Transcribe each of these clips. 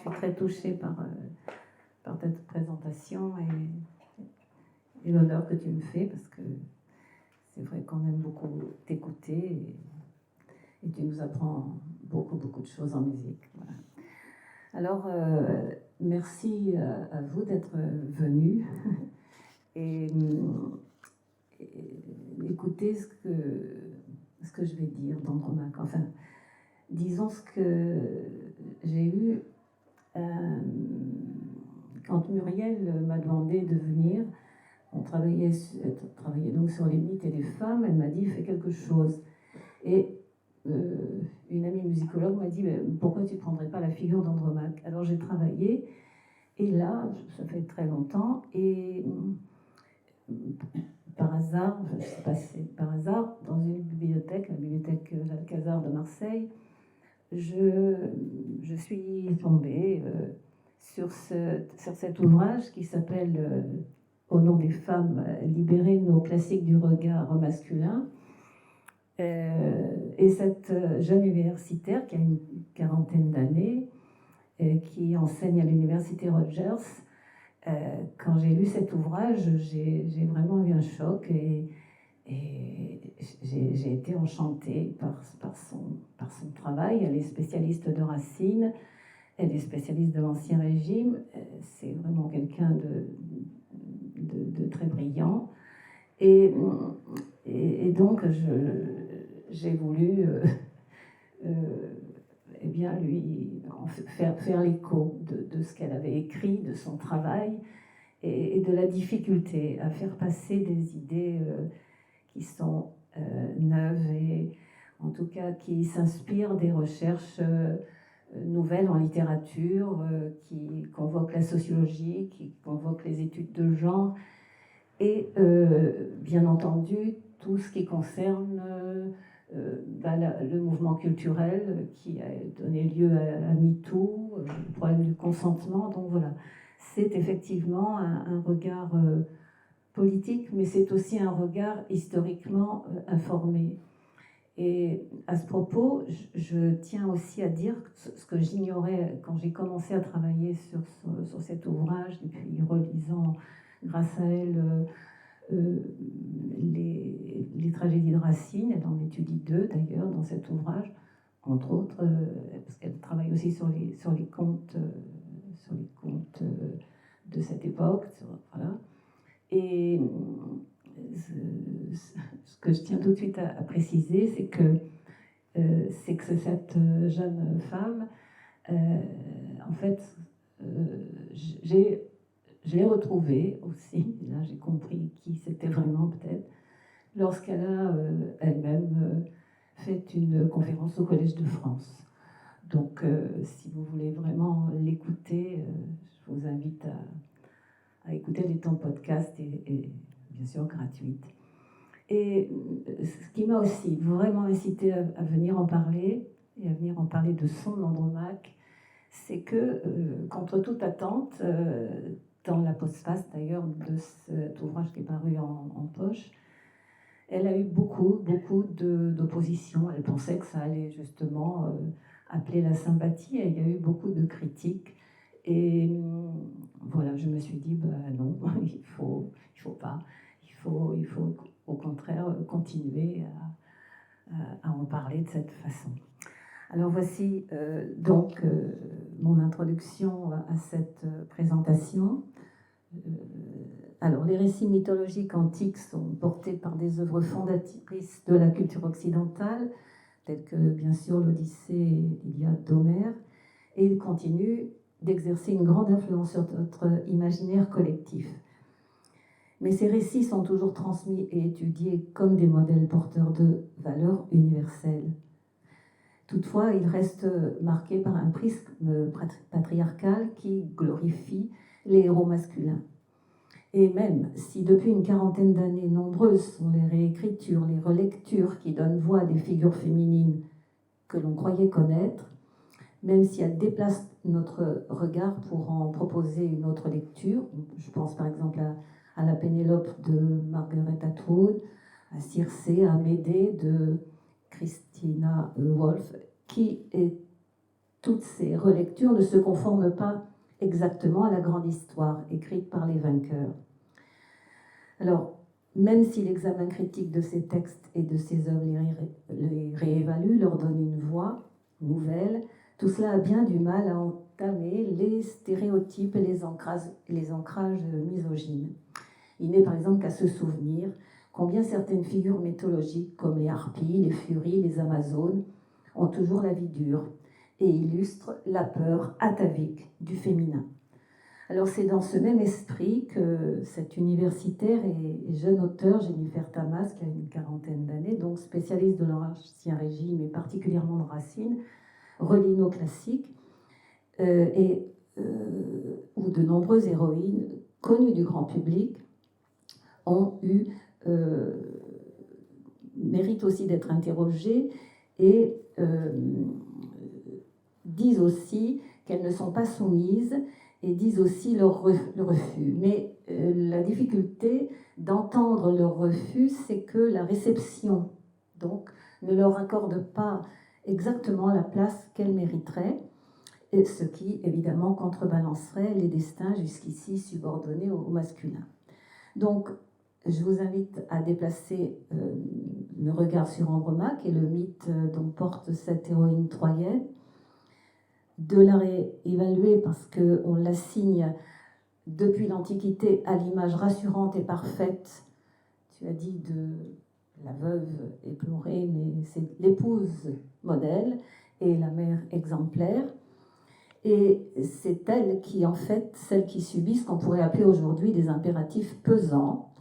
suis très touchée par ta présentation et l'honneur que tu me fais, parce que c'est vrai qu'on aime beaucoup t'écouter et tu nous apprends beaucoup de choses en musique. Voilà. Alors, merci à vous d'être venus et écoutez ce que je vais dire d'Andromaque. Enfin, disons ce que j'ai eu quand Muriel m'a demandé de venir. On travaillait donc sur les mythes et les femmes. Elle m'a dit, fais quelque chose. Et une amie musicologue m'a dit, pourquoi tu ne prendrais pas la figure d'Andromaque? Alors j'ai travaillé, et là, ça fait très longtemps, et par hasard, enfin, je ne sais pas si c'est par hasard, dans une bibliothèque, la bibliothèque Alcazar de Marseille, je suis tombée sur cet ouvrage qui s'appelle Au nom des femmes, libérer nos classiques du regard masculin. Et cette jeune universitaire qui a une quarantaine d'années, qui enseigne à l'université Rogers, quand j'ai lu cet ouvrage, j'ai vraiment eu un choc et j'ai été enchantée par son travail. Elle est spécialiste de Racine, elle est spécialiste de l'Ancien Régime, c'est vraiment quelqu'un de très brillant. Et donc, j'ai voulu eh bien, lui faire l'écho de ce qu'elle avait écrit, de son travail, et de la difficulté à faire passer des idées qui sont neuves et en tout cas qui s'inspirent des recherches nouvelles en littérature, qui convoquent la sociologie, qui convoquent les études de genre et bien entendu tout ce qui concerne le mouvement culturel qui a donné lieu à MeToo, le problème du consentement. Donc voilà, c'est effectivement un regard politique, mais c'est aussi un regard historiquement informé. Et à ce propos, je tiens aussi à dire ce que j'ignorais quand j'ai commencé à travailler sur cet ouvrage, et puis relisant grâce à elle les tragédies de Racine. Elle en étudie deux d'ailleurs dans cet ouvrage, entre autres, parce qu'elle travaille aussi sur les contes de cette époque. Voilà. Et ce que je tiens tout de suite à préciser, c'est que cette jeune femme, en fait, je l'ai retrouvée aussi, là j'ai compris qui c'était vraiment peut-être, lorsqu'elle a elle-même fait une conférence au Collège de France. Donc si vous voulez vraiment l'écouter, je vous invite à écouter les temps podcast et bien sûr gratuite. Et ce qui m'a aussi vraiment incité à venir en parler, et à venir en parler de son Andromaque, c'est que, contre toute attente, dans la postface d'ailleurs de cet ouvrage qui est paru en poche, elle a eu beaucoup d'opposition. Elle pensait que ça allait justement appeler la sympathie, et il y a eu beaucoup de critiques. Et voilà, je me suis dit, non, il faut pas. Il faut au contraire continuer à en parler de cette façon. Alors voici donc mon introduction à cette présentation. Alors les récits mythologiques antiques sont portés par des œuvres fondatrices de la culture occidentale, telles que bien sûr l'Odyssée, l'Iliade d'Homère, et ils continuent d'exercer une grande influence sur notre imaginaire collectif. Mais ces récits sont toujours transmis et étudiés comme des modèles porteurs de valeurs universelles. Toutefois, ils restent marqués par un prisme patriarcal qui glorifie les héros masculins. Et même si depuis une quarantaine d'années, nombreuses sont les réécritures, les relectures qui donnent voix à des figures féminines que l'on croyait connaître, même si elles déplacent notre regard pour en proposer une autre lecture, je pense par exemple à la Pénélope de Margaret Atwood, à Circé, à Médée de Christina Wolf, qui est toutes ces relectures ne se conforment pas exactement à la grande histoire écrite par les vainqueurs. Alors, même si l'examen critique de ces textes et de ces œuvres les réévalue, leur donne une voix nouvelle, tout cela a bien du mal à entamer les stéréotypes et les ancrages misogynes. Il n'est par exemple qu'à se souvenir combien certaines figures mythologiques comme les harpies, les furies, les amazones ont toujours la vie dure et illustrent la peur atavique du féminin. Alors c'est dans ce même esprit que cette universitaire et jeune auteure, Jennifer Tamas, qui a une quarantaine d'années, donc spécialiste de l'Ancien Régime et particulièrement de Racine, relit nos classiques où de nombreuses héroïnes connues du grand public méritent aussi d'être interrogées et disent aussi qu'elles ne sont pas soumises et disent aussi leur refus. Mais la difficulté d'entendre leur refus, c'est que la réception donc, ne leur accorde pas exactement la place qu'elles mériteraient, et ce qui évidemment contrebalancerait les destins jusqu'ici subordonnés au masculin. Donc, je vous invite à déplacer le regard sur Andromaque et le mythe dont porte cette héroïne troyenne, de la réévaluer parce qu'on l'assigne depuis l'Antiquité à l'image rassurante et parfaite, tu as dit, de la veuve éplorée, mais c'est l'épouse modèle et la mère exemplaire. Et c'est elle qui, en fait, celle qui subit ce qu'on pourrait appeler aujourd'hui des impératifs pesants,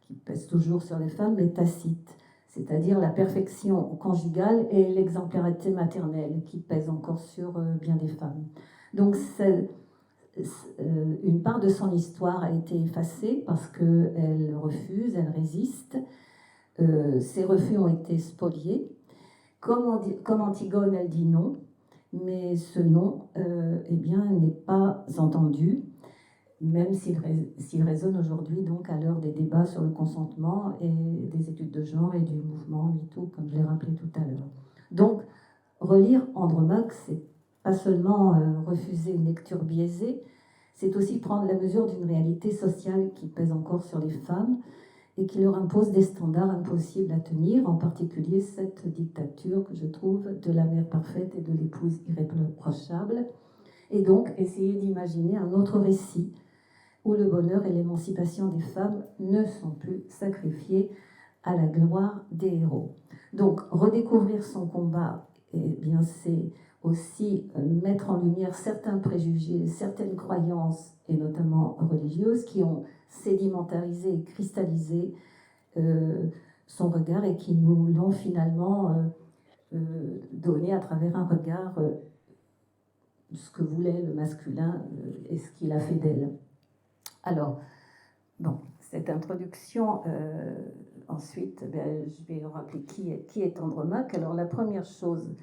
qui pèsent toujours sur les femmes, mais tacites, c'est-à-dire la perfection conjugale et l'exemplarité maternelle, qui pèsent encore sur bien des femmes. Donc, une part de son histoire a été effacée parce qu'elle refuse, elle résiste. Ses refus ont été spoliés. Comme Antigone, elle dit non, mais ce non eh bien, n'est pas entendu, même s'il résonne aujourd'hui donc à l'heure des débats sur le consentement et des études de genre et du mouvement MeToo, comme je l'ai rappelé tout à l'heure. Donc, relire Andromaque, c'est pas seulement refuser une lecture biaisée, c'est aussi prendre la mesure d'une réalité sociale qui pèse encore sur les femmes et qui leur impose des standards impossibles à tenir, en particulier cette dictature que je trouve de la mère parfaite et de l'épouse irréprochable, et donc essayer d'imaginer un autre récit où le bonheur et l'émancipation des femmes ne sont plus sacrifiés à la gloire des héros. Donc redécouvrir son combat, eh bien, c'est aussi mettre en lumière certains préjugés, certaines croyances, et notamment religieuses, qui ont sédimentarisé et cristallisé son regard et qui nous l'ont finalement donné à travers un regard ce que voulait le masculin et ce qu'il a fait d'elle. Alors, bon, cette introduction, ensuite, je vais rappeler qui est Andromaque. Alors, la première chose,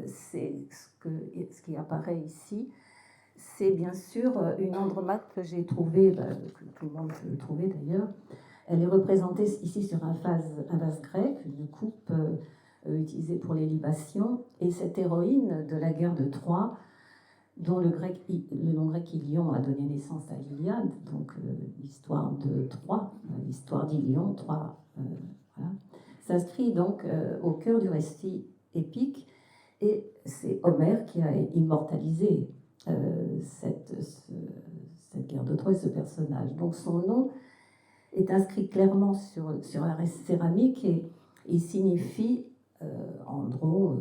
c'est ce qui apparaît ici, c'est bien sûr une Andromaque que j'ai trouvée, que tout le monde peut trouver d'ailleurs. Elle est représentée ici sur un vase grec, une coupe utilisée pour les libations, et cette héroïne de la guerre de Troie, dont le nom grec Ilion a donné naissance à l'Iliade, donc l'histoire de Troie, l'histoire d'Ilion, Troie, voilà, s'inscrit donc au cœur du récit épique, et c'est Homère qui a immortalisé cette guerre de Troie et ce personnage. Donc son nom est inscrit clairement sur la céramique et il signifie andro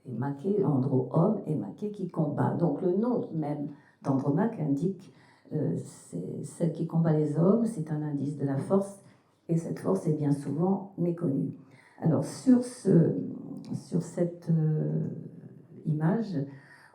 et maqué, andro homme et maqué qui combat. Donc le nom même d'Andromaque indique c'est celle qui combat les hommes, c'est un indice de la force et cette force est bien souvent méconnue. Alors sur cette image,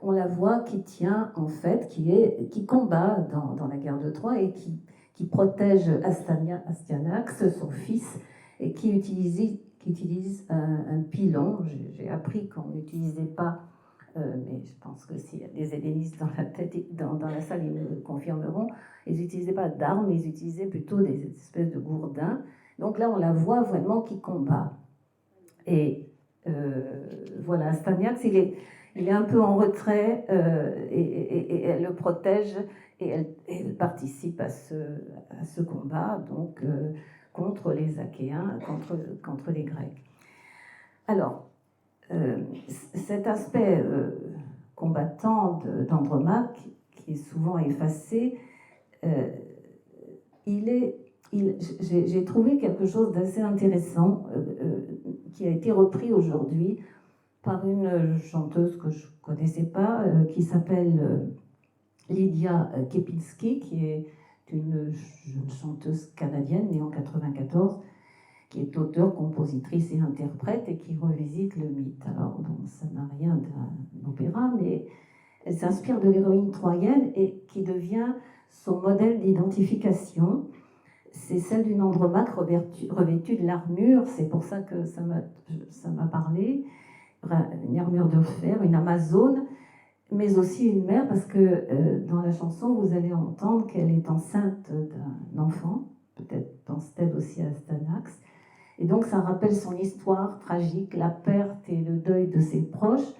on la voit qui tient en fait, qui combat dans la guerre de Troie et qui protège Astyanax, son fils, et qui utilise un pilon. J'ai appris qu'on n'utilisait pas, mais je pense que s'il y a des hellénistes dans la tête, dans la salle, ils me le confirmeront, ils n'utilisaient pas d'armes, ils utilisaient plutôt des espèces de gourdins. Donc là, on la voit vraiment qui combat. Et voilà, Astyanax, il est un peu en retrait et elle le protège et elle participe à ce combat donc, contre les Achéens, contre les Grecs. Alors, cet aspect combattant d'Andromaque, qui est souvent effacé, j'ai trouvé quelque chose d'assez intéressant qui a été repris aujourd'hui par une chanteuse que je ne connaissais pas, qui s'appelle Lydia Kepinski, qui est une jeune chanteuse canadienne née en 1994, qui est auteure, compositrice et interprète et qui revisite le mythe. Alors, bon, ça n'a rien d'un opéra, mais elle s'inspire de l'héroïne troyenne et qui devient son modèle d'identification. C'est celle d'une Andromaque revêtue de l'armure, c'est pour ça que ça m'a parlé, une armure de fer, une Amazone, mais aussi une mère, parce que dans la chanson, vous allez entendre qu'elle est enceinte d'un enfant, peut-être pense-t-elle aussi à Astanax, et donc ça rappelle son histoire tragique, la perte et le deuil de ses proches,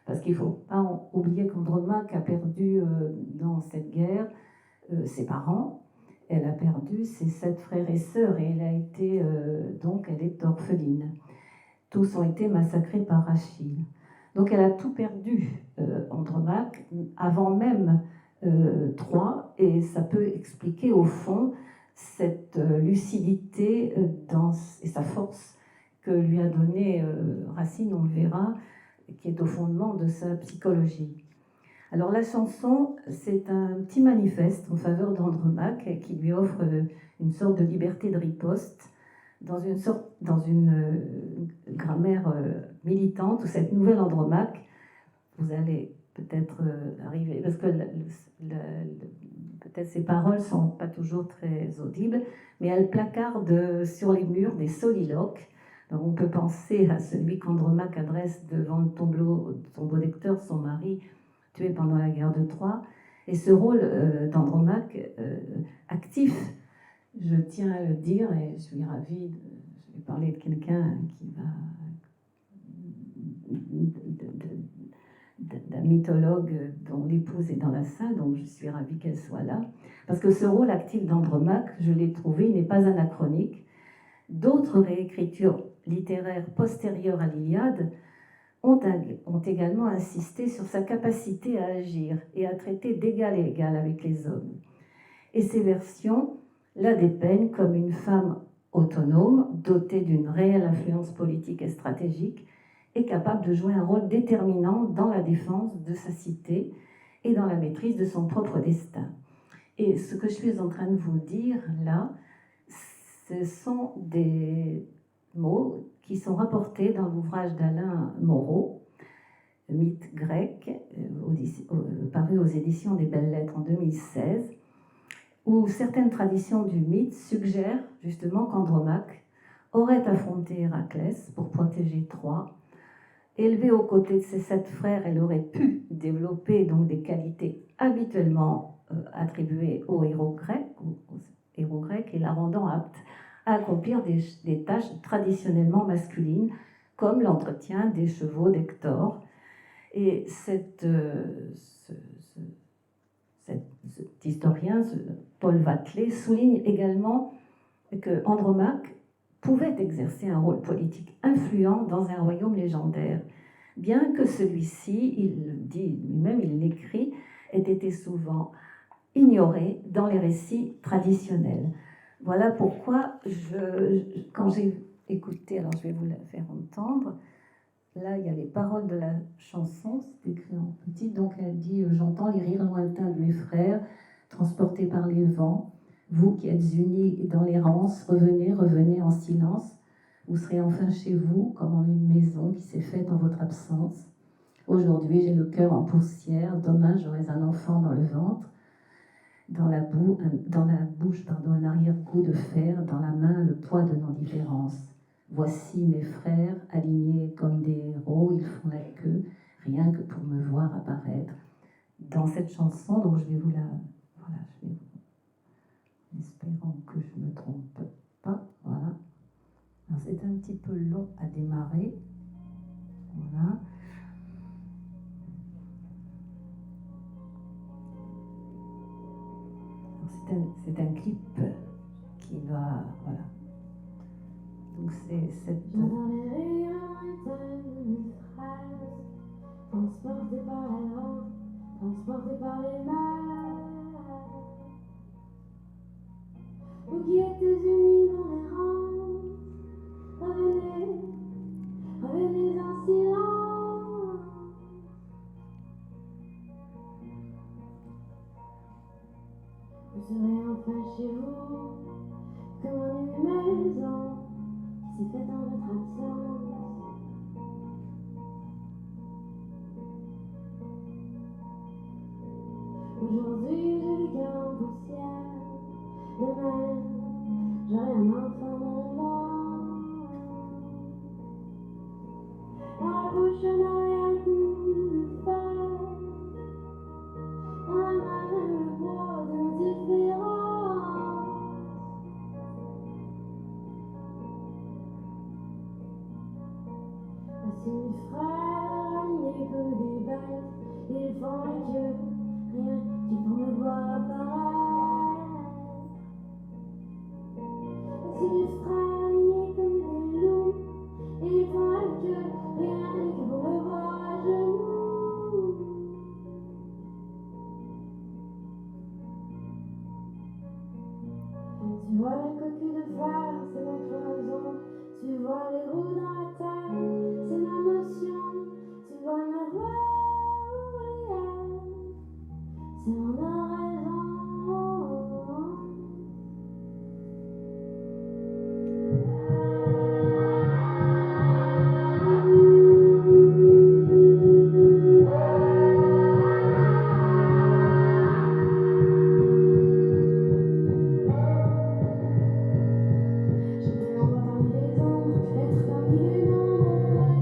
parce qu'il ne faut pas oublier qu'Andromaque a perdu dans cette guerre ses parents. Elle a perdu ses 7 frères et sœurs et elle est orpheline. Tous ont été massacrés par Achille. Donc elle a tout perdu, Andromaque, avant même Troie, et ça peut expliquer au fond cette lucidité et sa force que lui a donnée Racine, on le verra, qui est au fondement de sa psychologie. Alors la chanson, c'est un petit manifeste en faveur d'Andromaque qui lui offre une sorte de liberté de riposte dans une grammaire militante où cette nouvelle Andromaque, vous allez peut-être arriver, parce que peut-être ses paroles ne sont pas toujours très audibles, mais elle placarde sur les murs des soliloques. Donc on peut penser à celui qu'Andromaque adresse devant le tombeau d'Hector, son mari, tué pendant la guerre de Troie. Et ce rôle d'Andromaque actif, je tiens à le dire, et je suis ravie, je vais parler de quelqu'un qui va d'un mythologue dont l'épouse est dans la salle, donc je suis ravie qu'elle soit là, parce que ce rôle actif d'Andromaque, je l'ai trouvé, n'est pas anachronique. D'autres réécritures littéraires postérieures à l'Iliade ont également insisté sur sa capacité à agir et à traiter d'égal à égal avec les hommes. Et ces versions la dépeignent comme une femme autonome, dotée d'une réelle influence politique et stratégique, et capable de jouer un rôle déterminant dans la défense de sa cité et dans la maîtrise de son propre destin. Et ce que je suis en train de vous dire là, ce sont des mots qui sont rapportés dans l'ouvrage d'Alain Moreau, Mythe grec, paru aux éditions des Belles Lettres en 2016, où certaines traditions du mythe suggèrent justement qu'Andromaque aurait affronté Héraclès pour protéger Troie. Élevée aux côtés de ses 7 frères, elle aurait pu développer donc des qualités habituellement attribuées aux héros grecs et la rendant apte à accomplir des tâches traditionnellement masculines, comme l'entretien des chevaux d'Hector. Et cet historien, Paul Vatelet, souligne également que Andromaque pouvait exercer un rôle politique influent dans un royaume légendaire, bien que celui-ci, il le dit lui-même, il l'écrit, ait été souvent ignoré dans les récits traditionnels. Voilà pourquoi, quand j'ai écouté, alors je vais vous la faire entendre, là il y a les paroles de la chanson, c'est écrit en petit, donc elle dit « J'entends les rires lointains de mes frères, transportés par les vents. Vous qui êtes unis dans l'errance, revenez, revenez en silence. Vous serez enfin chez vous, comme en une maison qui s'est faite en votre absence. Aujourd'hui, j'ai le cœur en poussière. Demain, j'aurai un enfant dans le ventre. Dans la bouche, un arrière-goût de fer. Dans la main, le poids de non-différence. Voici mes frères, alignés comme des héros. Ils font la queue, rien que pour me voir apparaître. » Dans cette chanson, donc je vais vous la... Voilà, je vais vous... Espérons que je ne me trompe pas. Voilà. Alors c'est un petit peu long à démarrer. Voilà. C'est un clip qui va, voilà. Donc c'est cette... J'entends les rayons éteints de phrases, transportés par les vents, transportés par les mers. Vous qui êtes unis dans les rangs, revenez, revenez en silence. Vous serez enfin chez vous, comme en une maison qui s'est faite en votre absence. Aujourd'hui, j'ai les cœurs en poussière. Demain, j'aurai un enfant dans le ventre. Dans la bouche, un arrière-goût de fer. Dans la main, le poids de nos différences. Voici mes frères alignés comme des bêtes. Ils font la queue, rien que pour me voir apparaître. Voici mes frères alignés comme des loups. Ils font la queue, rien que pour me voir à genoux. Tu vois la coquille de fer, c'est ma cloison. Tu vois les roues dans la terre, c'est ma motion. Tu vois ma voix ouvrière, c'est mon oraison. J'étais l'ombre parmi les ombres, être parmi les nombres.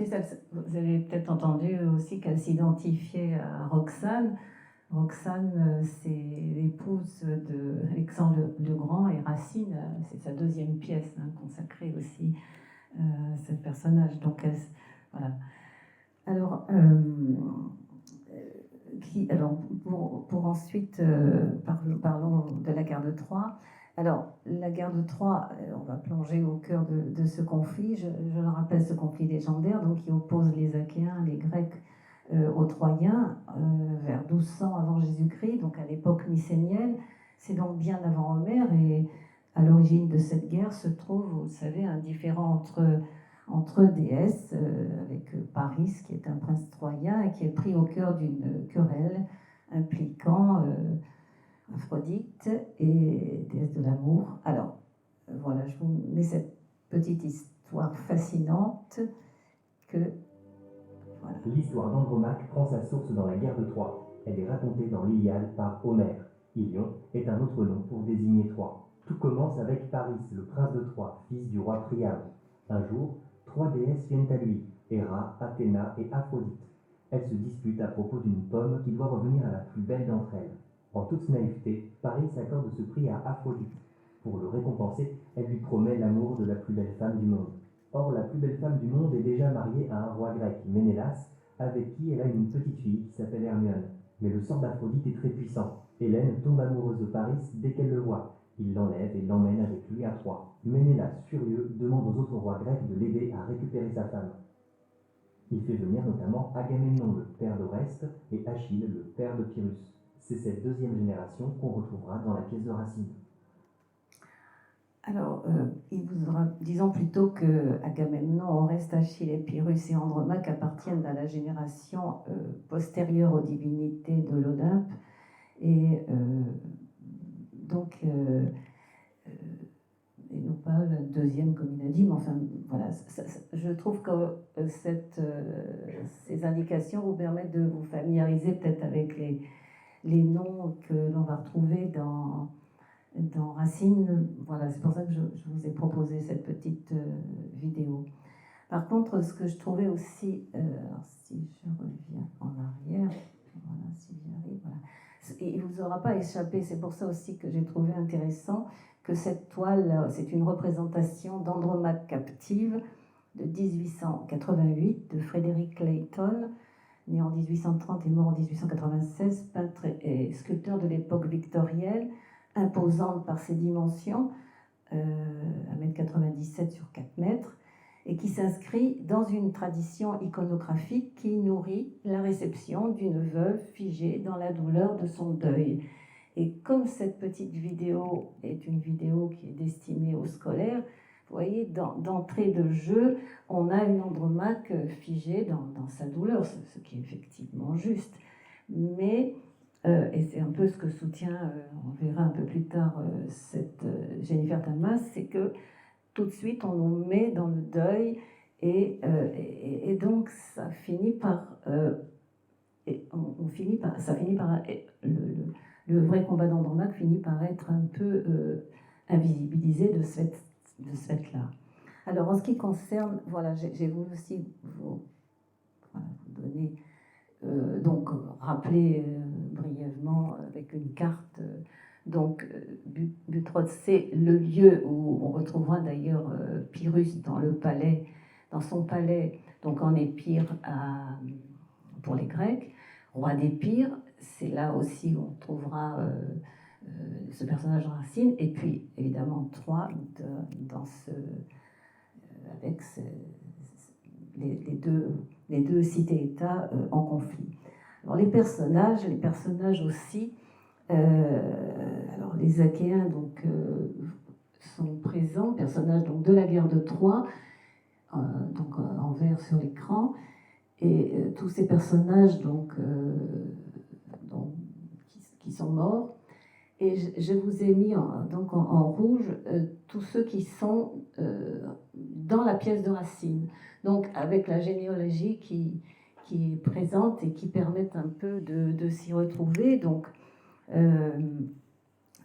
plus, vous avez peut-être entendu aussi qu'elle s'identifiait à Roxane. Roxane, c'est l'épouse d'Alexandre le Grand et Racine, c'est sa deuxième pièce consacrée aussi à ce personnage. Donc, voilà. Alors, pour ensuite, parlons de la guerre de Troie. Alors, la guerre de Troie, on va plonger au cœur de ce conflit. Je le rappelle, ce conflit légendaire, donc qui oppose les Achéens, les Grecs aux Troyens, vers 1200 avant Jésus-Christ, donc à l'époque mycénienne. C'est donc bien avant Homère, et à l'origine de cette guerre se trouve, vous le savez, un différend entre déesses, avec Paris, qui est un prince troyen, et qui est pris au cœur d'une querelle impliquant Aphrodite et déesse de l'amour. Alors, voilà, je vous mets cette petite histoire fascinante que... Voilà. L'histoire d'Andromaque prend sa source dans la guerre de Troie. Elle est racontée dans l'Iliade par Homère. Ilion est un autre nom pour désigner Troie. Tout commence avec Paris, le prince de Troie, fils du roi Priam. Un jour, 3 déesses viennent à lui, Héra, Athéna et Aphrodite. Elles se disputent à propos d'une pomme qui doit revenir à la plus belle d'entre elles. En toute naïveté, Paris s'accorde ce prix à Aphrodite. Pour le récompenser, elle lui promet l'amour de la plus belle femme du monde. Or, la plus belle femme du monde est déjà mariée à un roi grec, Ménélas, avec qui elle a une petite fille qui s'appelle Hermione. Mais le sort d'Aphrodite est très puissant. Hélène tombe amoureuse de Paris dès qu'elle le voit. Il l'enlève et l'emmène avec lui à Troie. Ménélas, furieux, demande aux autres rois grecs de l'aider à récupérer sa femme. Il fait venir notamment Agamemnon, le père d'Oreste, et Achille, le père de Pyrrhus. C'est cette deuxième génération qu'on retrouvera dans la pièce de Racine. Alors, disons plutôt que Agamemnon, Oreste, Achille et Pyrrhus et Andromaque appartiennent à la génération postérieure aux divinités de l'Olympe, et donc, et non pas la deuxième comme il a dit, mais enfin, voilà, je trouve que ces indications vous permettent de vous familiariser peut-être avec les noms que l'on va retrouver dans Racine. Voilà, c'est pour ça que je vous ai proposé cette petite vidéo. Par contre, ce que je trouvais aussi, alors si je reviens en arrière, voilà, si j'y arrive, voilà. Il ne vous aura pas échappé, c'est pour ça aussi que j'ai trouvé intéressant que cette toile, c'est une représentation d'Andromaque captive de 1888 de Frederick Clayton, né en 1830 et mort en 1896, peintre et sculpteur de l'époque victorienne, imposante par ses dimensions, 1,97 m sur 4 mètres, et qui s'inscrit dans une tradition iconographique qui nourrit la réception d'une veuve figée dans la douleur de son deuil. Et comme cette petite vidéo est une vidéo qui est destinée aux scolaires, vous voyez, d'entrée de jeu, on a une Andromaque figée dans sa douleur, ce qui est effectivement juste. Mais, et c'est un peu ce que soutient, on verra un peu plus tard, cette Jennifer Talmas, c'est que tout de suite on nous met dans le deuil, et donc ça finit par... le vrai combat d'Andromaque finit par être un peu invisibilisé de ce fait-là. Alors, en ce qui concerne, voilà, j'ai voulu aussi vous donner, donc rappeler brièvement avec une carte. Donc, Butrode, c'est le lieu où on retrouvera d'ailleurs Pyrrhus dans son palais, donc en Épire pour les Grecs, roi d'Épire. C'est là aussi où on trouvera ce personnage de Racine, et puis évidemment Troie avec les deux cités-États en conflit. Alors les personnages aussi. Alors les Achéens donc sont présents, personnages donc de la guerre de Troie, donc en vert sur l'écran, et tous ces personnages donc qui sont morts. Et je vous ai mis en rouge tous ceux qui sont dans la pièce de Racine, donc avec la généalogie qui est présente et qui permettent un peu de s'y retrouver. Donc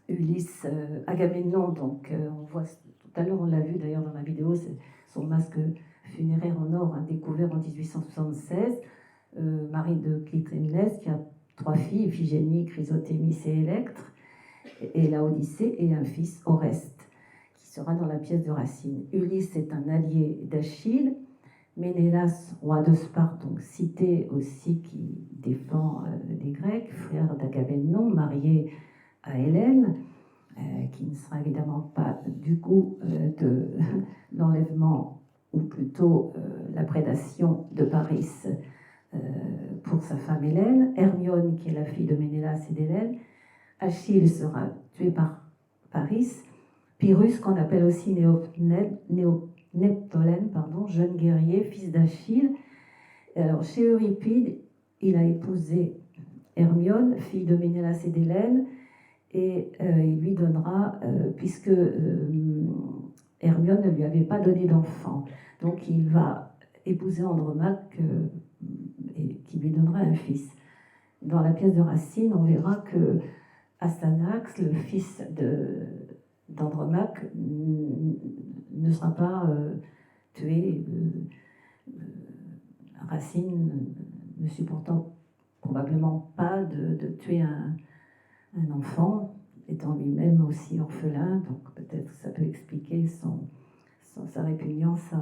Ulysse, Agamemnon, donc on voit tout à l'heure, on l'a vu d'ailleurs dans la vidéo, son masque funéraire en or découvert en 1876, Marie de Clytemnestre, qui a 3 filles, Iphigénie, Chrysothémis et Électre, et la Odyssée, et un fils, Oreste, qui sera dans la pièce de Racine. Ulysse est un allié d'Achille. Ménélas, roi de Sparte, donc cité aussi, qui défend les Grecs, frère d'Agamemnon, marié à Hélène, qui ne sera évidemment pas du coup de l'enlèvement, ou plutôt la prédation de Paris pour sa femme Hélène. Hermione, qui est la fille de Ménélas et d'Hélène. Achille sera tué par Paris. Pyrrhus, qu'on appelle aussi Neptolène, jeune guerrier, fils d'Achille. Alors, chez Euripide, il a épousé Hermione, fille de Ménélas et d'Hélène, et il lui donnera, puisque Hermione ne lui avait pas donné d'enfant, donc il va épouser Andromaque, et qui lui donnera un fils. Dans la pièce de Racine, on verra que Astanax, le fils d'Andromaque, ne sera pas tué. Racine ne supportant probablement pas de tuer un enfant, étant lui-même aussi orphelin, donc peut-être ça peut expliquer sa répugnance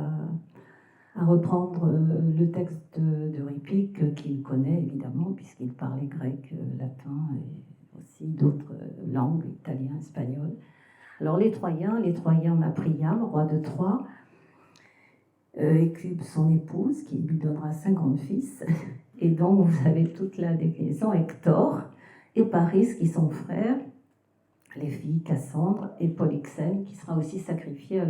à reprendre le texte d'Euripide, qu'il connaît évidemment, puisqu'il parlait grec, latin et aussi d'autres langues, italien, espagnol. Alors les Troyens, on a Priam, roi de Troie, Écube, son épouse, qui lui donnera 50 fils, et donc vous avez toute la déclinaison, Hector et Paris, qui sont frères, les filles Cassandre et Polyxène, qui sera aussi sacrifiée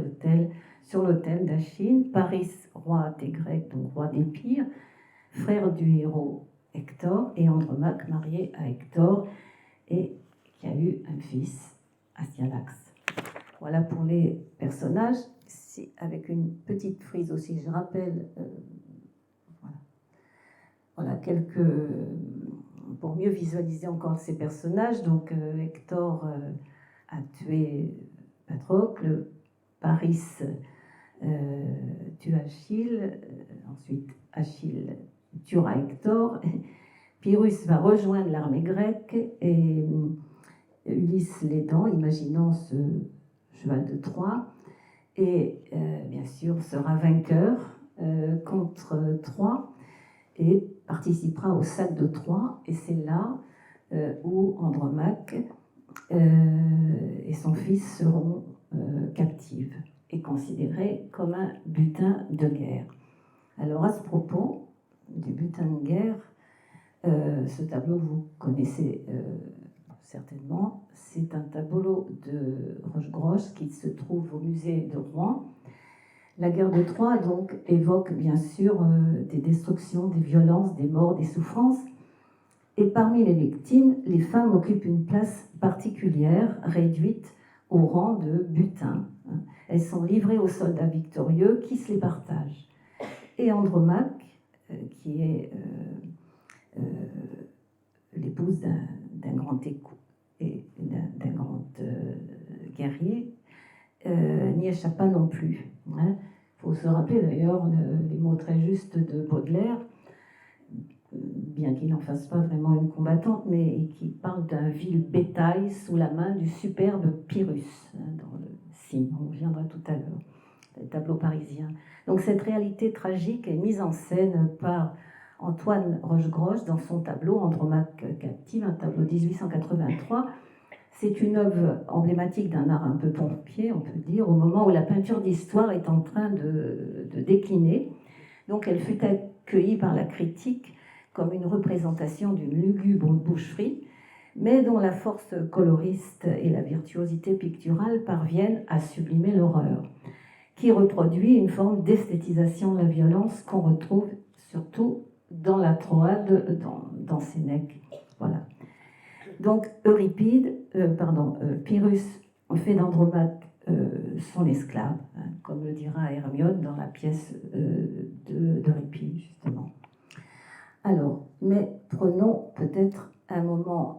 sur l'autel d'Achille. Paris, roi des Grecs, donc roi d'Épire, frère du héros Hector, et Andromaque, marié à Hector, et qui a eu un fils, Astyanax. Voilà pour les personnages, avec une petite frise aussi, je rappelle, voilà pour mieux visualiser encore ces personnages. Donc Hector a tué Patrocle, Paris tue Achille, ensuite Achille tuera Hector, Pyrrhus va rejoindre l'armée grecque, et Ulysse l'aidant, imaginant ce cheval de Troie, et bien sûr sera vainqueur contre Troie et participera au sac de Troie, et c'est là où Andromaque et son fils seront captifs et considérés comme un butin de guerre. Alors à ce propos du butin de guerre, ce tableau vous connaissez certainement, c'est un tableau de Rochegrosse qui se trouve au musée de Rouen. La guerre de Troie donc évoque bien sûr des destructions, des violences, des morts, des souffrances. Et parmi les victimes, les femmes occupent une place particulière, réduite au rang de butin. Elles sont livrées aux soldats victorieux qui se les partagent. Et Andromaque, qui est l'épouse d'un grand écho et d'un grand guerrier, n'y échappe pas non plus. Il faut se rappeler d'ailleurs les mots très justes de Baudelaire, bien qu'il n'en fasse pas vraiment une combattante, mais qui parle d'un vil bétail sous la main du superbe Pyrrhus, dans le signe, on reviendra tout à l'heure, le tableau parisien. Donc cette réalité tragique est mise en scène par Antoine Rochegrosse dans son tableau Andromaque captive, un tableau 1883. C'est une œuvre emblématique d'un art un peu pompier, on peut dire, au moment où la peinture d'histoire est en train de décliner. Donc elle fut accueillie par la critique comme une représentation d'une lugubre boucherie, mais dont la force coloriste et la virtuosité picturale parviennent à sublimer l'horreur, qui reproduit une forme d'esthétisation de la violence qu'on retrouve surtout dans la Troade, dans Sénèque. Voilà. Donc Pyrrhus fait d'Andromaque son esclave, comme le dira Hermione dans la pièce d'Euripide, justement. Alors, mais prenons peut-être un moment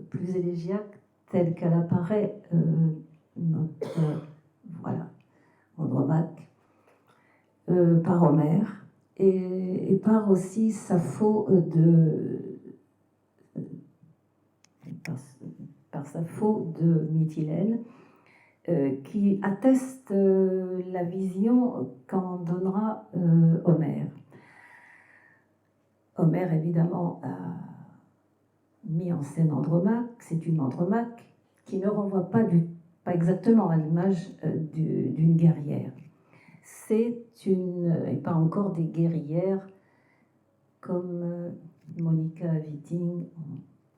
plus élégiaque, tel qu'elle apparaît Andromaque, par Homère et par aussi Sappho par Sappho de Mytilène, qui atteste la vision qu'en donnera Homère. Homère, évidemment, a mis en scène Andromaque. C'est une Andromaque qui ne renvoie pas exactement à l'image d'une guerrière. C'est et pas encore des guerrières comme Monica Witting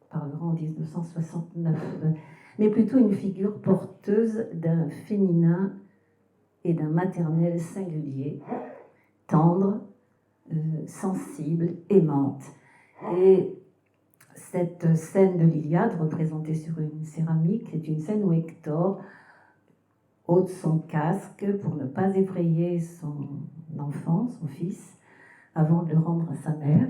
parlera en 1969, mais plutôt une figure porteuse d'un féminin et d'un maternel singulier, tendre, sensible, aimante. Et cette scène de l'Iliade, représentée sur une céramique, est une scène où Hector ôte son casque pour ne pas effrayer son enfant, son fils, avant de le rendre à sa mère.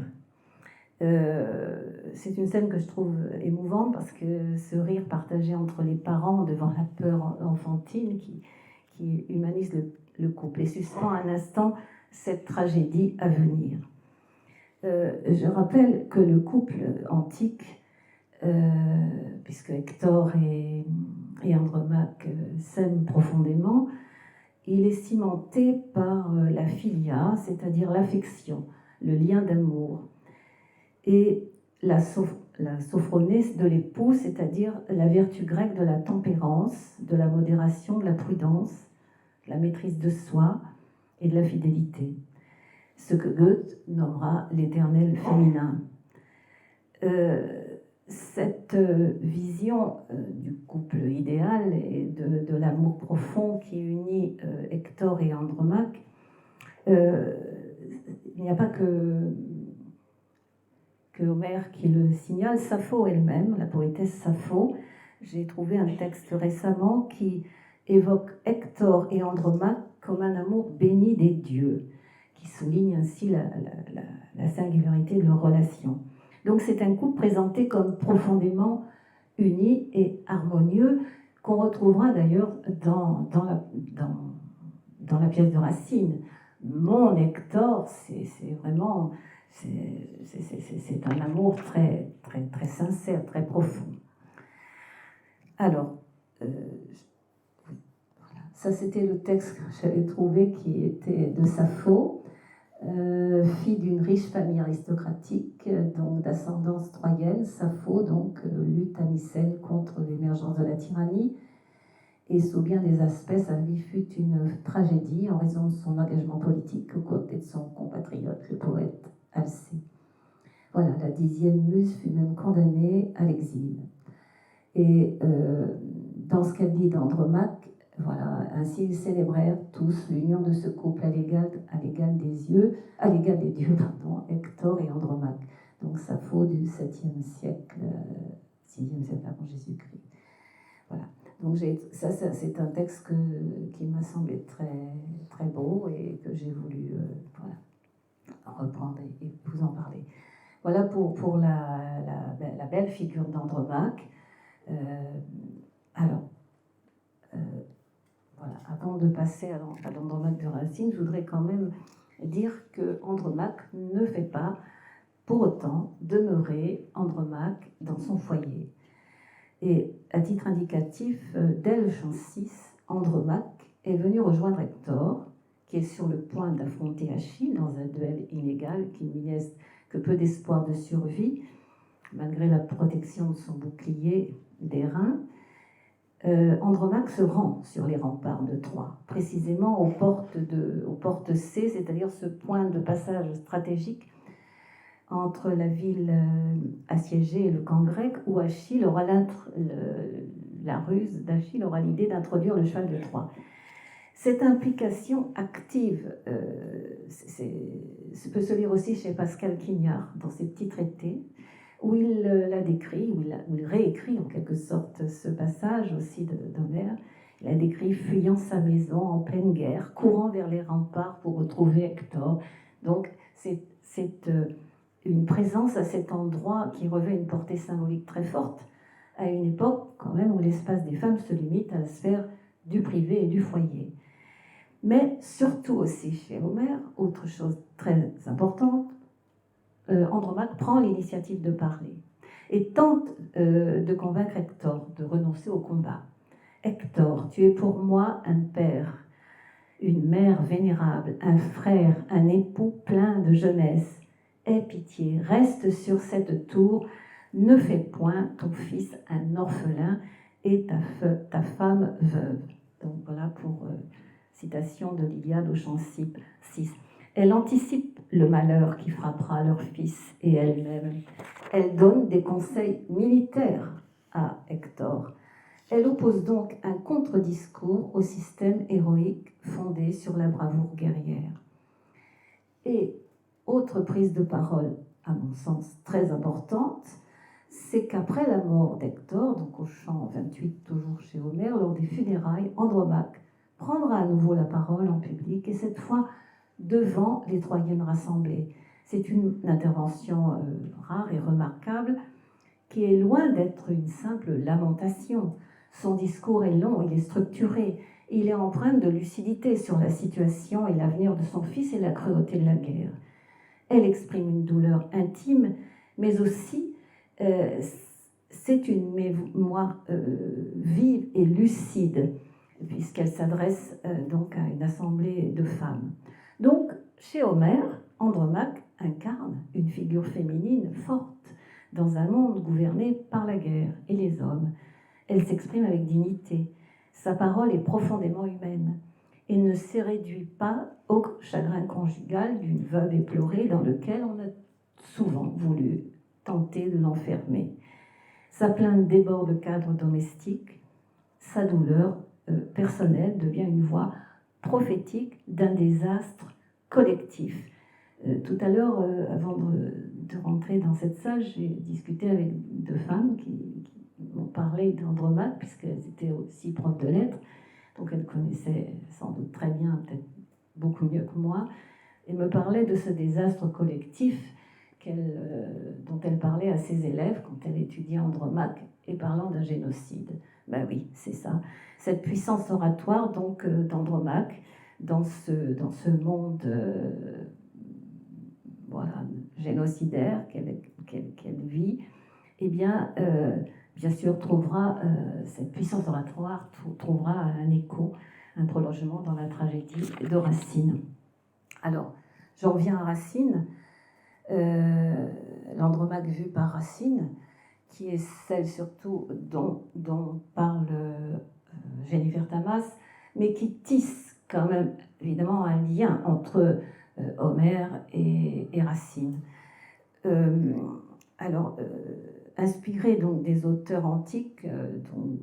C'est une scène que je trouve émouvante parce que ce rire partagé entre les parents devant la peur enfantine qui humanise le couple et suspend un instant cette tragédie à venir. Je rappelle que le couple antique, puisque Hector et Andromaque s'aiment profondément, il est cimenté par la philia, c'est-à-dire l'affection, le lien d'amour, et la sophronée de l'époux, c'est-à-dire la vertu grecque de la tempérance, de la modération, de la prudence, de la maîtrise de soi et de la fidélité. Ce que Goethe nommera l'éternel féminin. Cette vision du couple idéal et de l'amour profond qui unit Hector et Andromaque, il n'y a pas que Homère qui le signale. Sappho elle-même, la poétesse Sappho, j'ai trouvé un texte récemment qui évoque Hector et Andromaque comme un amour béni des dieux, qui souligne ainsi la singularité de leur relation. Donc c'est un couple présenté comme profondément uni et harmonieux, qu'on retrouvera d'ailleurs dans la pièce de Racine. Mon Hector, c'est vraiment... C'est un amour très, très, très sincère, très profond. Alors, voilà. Ça c'était le texte que j'avais trouvé qui était de Sappho, fille d'une riche famille aristocratique, donc d'ascendance troyenne. Sappho donc lutte à Mycène contre l'émergence de la tyrannie, et sous bien des aspects, sa vie fut une tragédie en raison de son engagement politique aux côtés de son compatriote, le poète Alcée. Voilà, la 10e muse fut même condamnée à l'exil. Et dans ce qu'elle dit d'Andromaque, voilà, ainsi ils célébrèrent tous l'union de ce couple à l'égal des dieux, Hector et Andromaque. Donc Sappho du 7e siècle, 6e siècle avant Jésus-Christ. Voilà. Donc ça c'est un texte qui m'a semblé très, très beau et que j'ai voulu reprendre et vous en parler. Voilà pour la belle figure d'Andromaque. Voilà, avant de passer à l'Andromaque de Racine, je voudrais quand même dire que Andromaque ne fait pas pour autant demeurer Andromaque dans son foyer. Et à titre indicatif, dès le chant 6, Andromaque est venu rejoindre Hector, qui est sur le point d'affronter Achille dans un duel inégal qui ne lui laisse que peu d'espoir de survie, malgré la protection de son bouclier d'airain. Andromaque se rend sur les remparts de Troie, précisément aux portes C, c'est-à-dire ce point de passage stratégique entre la ville assiégée et le camp grec, où Achille aura la ruse d'Achille aura l'idée d'introduire le cheval de Troie. Cette implication active peut se lire aussi chez Pascal Quignard dans ses petits traités, où il la décrit, où il réécrit en quelque sorte ce passage aussi d'Homère. Il a décrit fuyant sa maison en pleine guerre, courant vers les remparts pour retrouver Hector. Donc c'est une présence à cet endroit qui revêt une portée symbolique très forte, à une époque quand même où l'espace des femmes se limite à la sphère du privé et du foyer. Mais surtout aussi chez Homère, autre chose très importante, Andromaque prend l'initiative de parler et tente de convaincre Hector de renoncer au combat. Hector, tu es pour moi un père, une mère vénérable, un frère, un époux plein de jeunesse. Aie pitié, reste sur cette tour, ne fais point ton fils un orphelin et ta femme veuve. Donc voilà pour citation de l'Iliade au chant 6. Elle anticipe le malheur qui frappera leur fils et elle-même. Elle donne des conseils militaires à Hector. Elle oppose donc un contre-discours au système héroïque fondé sur la bravoure guerrière. Et autre prise de parole, à mon sens très importante, c'est qu'après la mort d'Hector, donc au chant 28, toujours chez Homère, lors des funérailles, Andromaque prendra à nouveau la parole en public et cette fois devant les Troyennes rassemblées. C'est une intervention rare et remarquable qui est loin d'être une simple lamentation. Son discours est long, il est structuré, il est empreint de lucidité sur la situation et l'avenir de son fils et la cruauté de la guerre. Elle exprime une douleur intime, mais aussi c'est une mémoire vive et lucide, puisqu'elle s'adresse donc à une assemblée de femmes. Donc, chez Homère, Andromaque incarne une figure féminine forte dans un monde gouverné par la guerre et les hommes. Elle s'exprime avec dignité. Sa parole est profondément humaine et ne se réduit pas au chagrin conjugal d'une veuve éplorée dans lequel on a souvent voulu tenter de l'enfermer. Sa plainte déborde le cadre domestique. Sa douleur personnelle devient une voix prophétique d'un désastre collectif. Tout à l'heure, avant de rentrer dans cette salle, j'ai discuté avec deux femmes qui m'ont parlé d'Andromaque, puisqu'elles étaient aussi profs de lettres, donc elles connaissaient sans doute très bien, peut-être beaucoup mieux que moi, et me parlaient de ce désastre collectif dont elle parlait à ses élèves quand elle étudiait Andromaque, et parlant d'un génocide. Ben oui, c'est ça. Cette puissance oratoire donc d'Andromaque, dans ce monde voilà, génocidaire qu'elle vit, eh bien sûr, cette puissance oratoire trouvera un écho, un prolongement dans la tragédie de Racine. Alors, j'en viens à Racine, l'Andromaque vue par Racine, qui est celle surtout dont parle Jennifer Tamas, mais qui tisse quand même évidemment un lien entre Homère et Racine. Inspiré donc des auteurs antiques,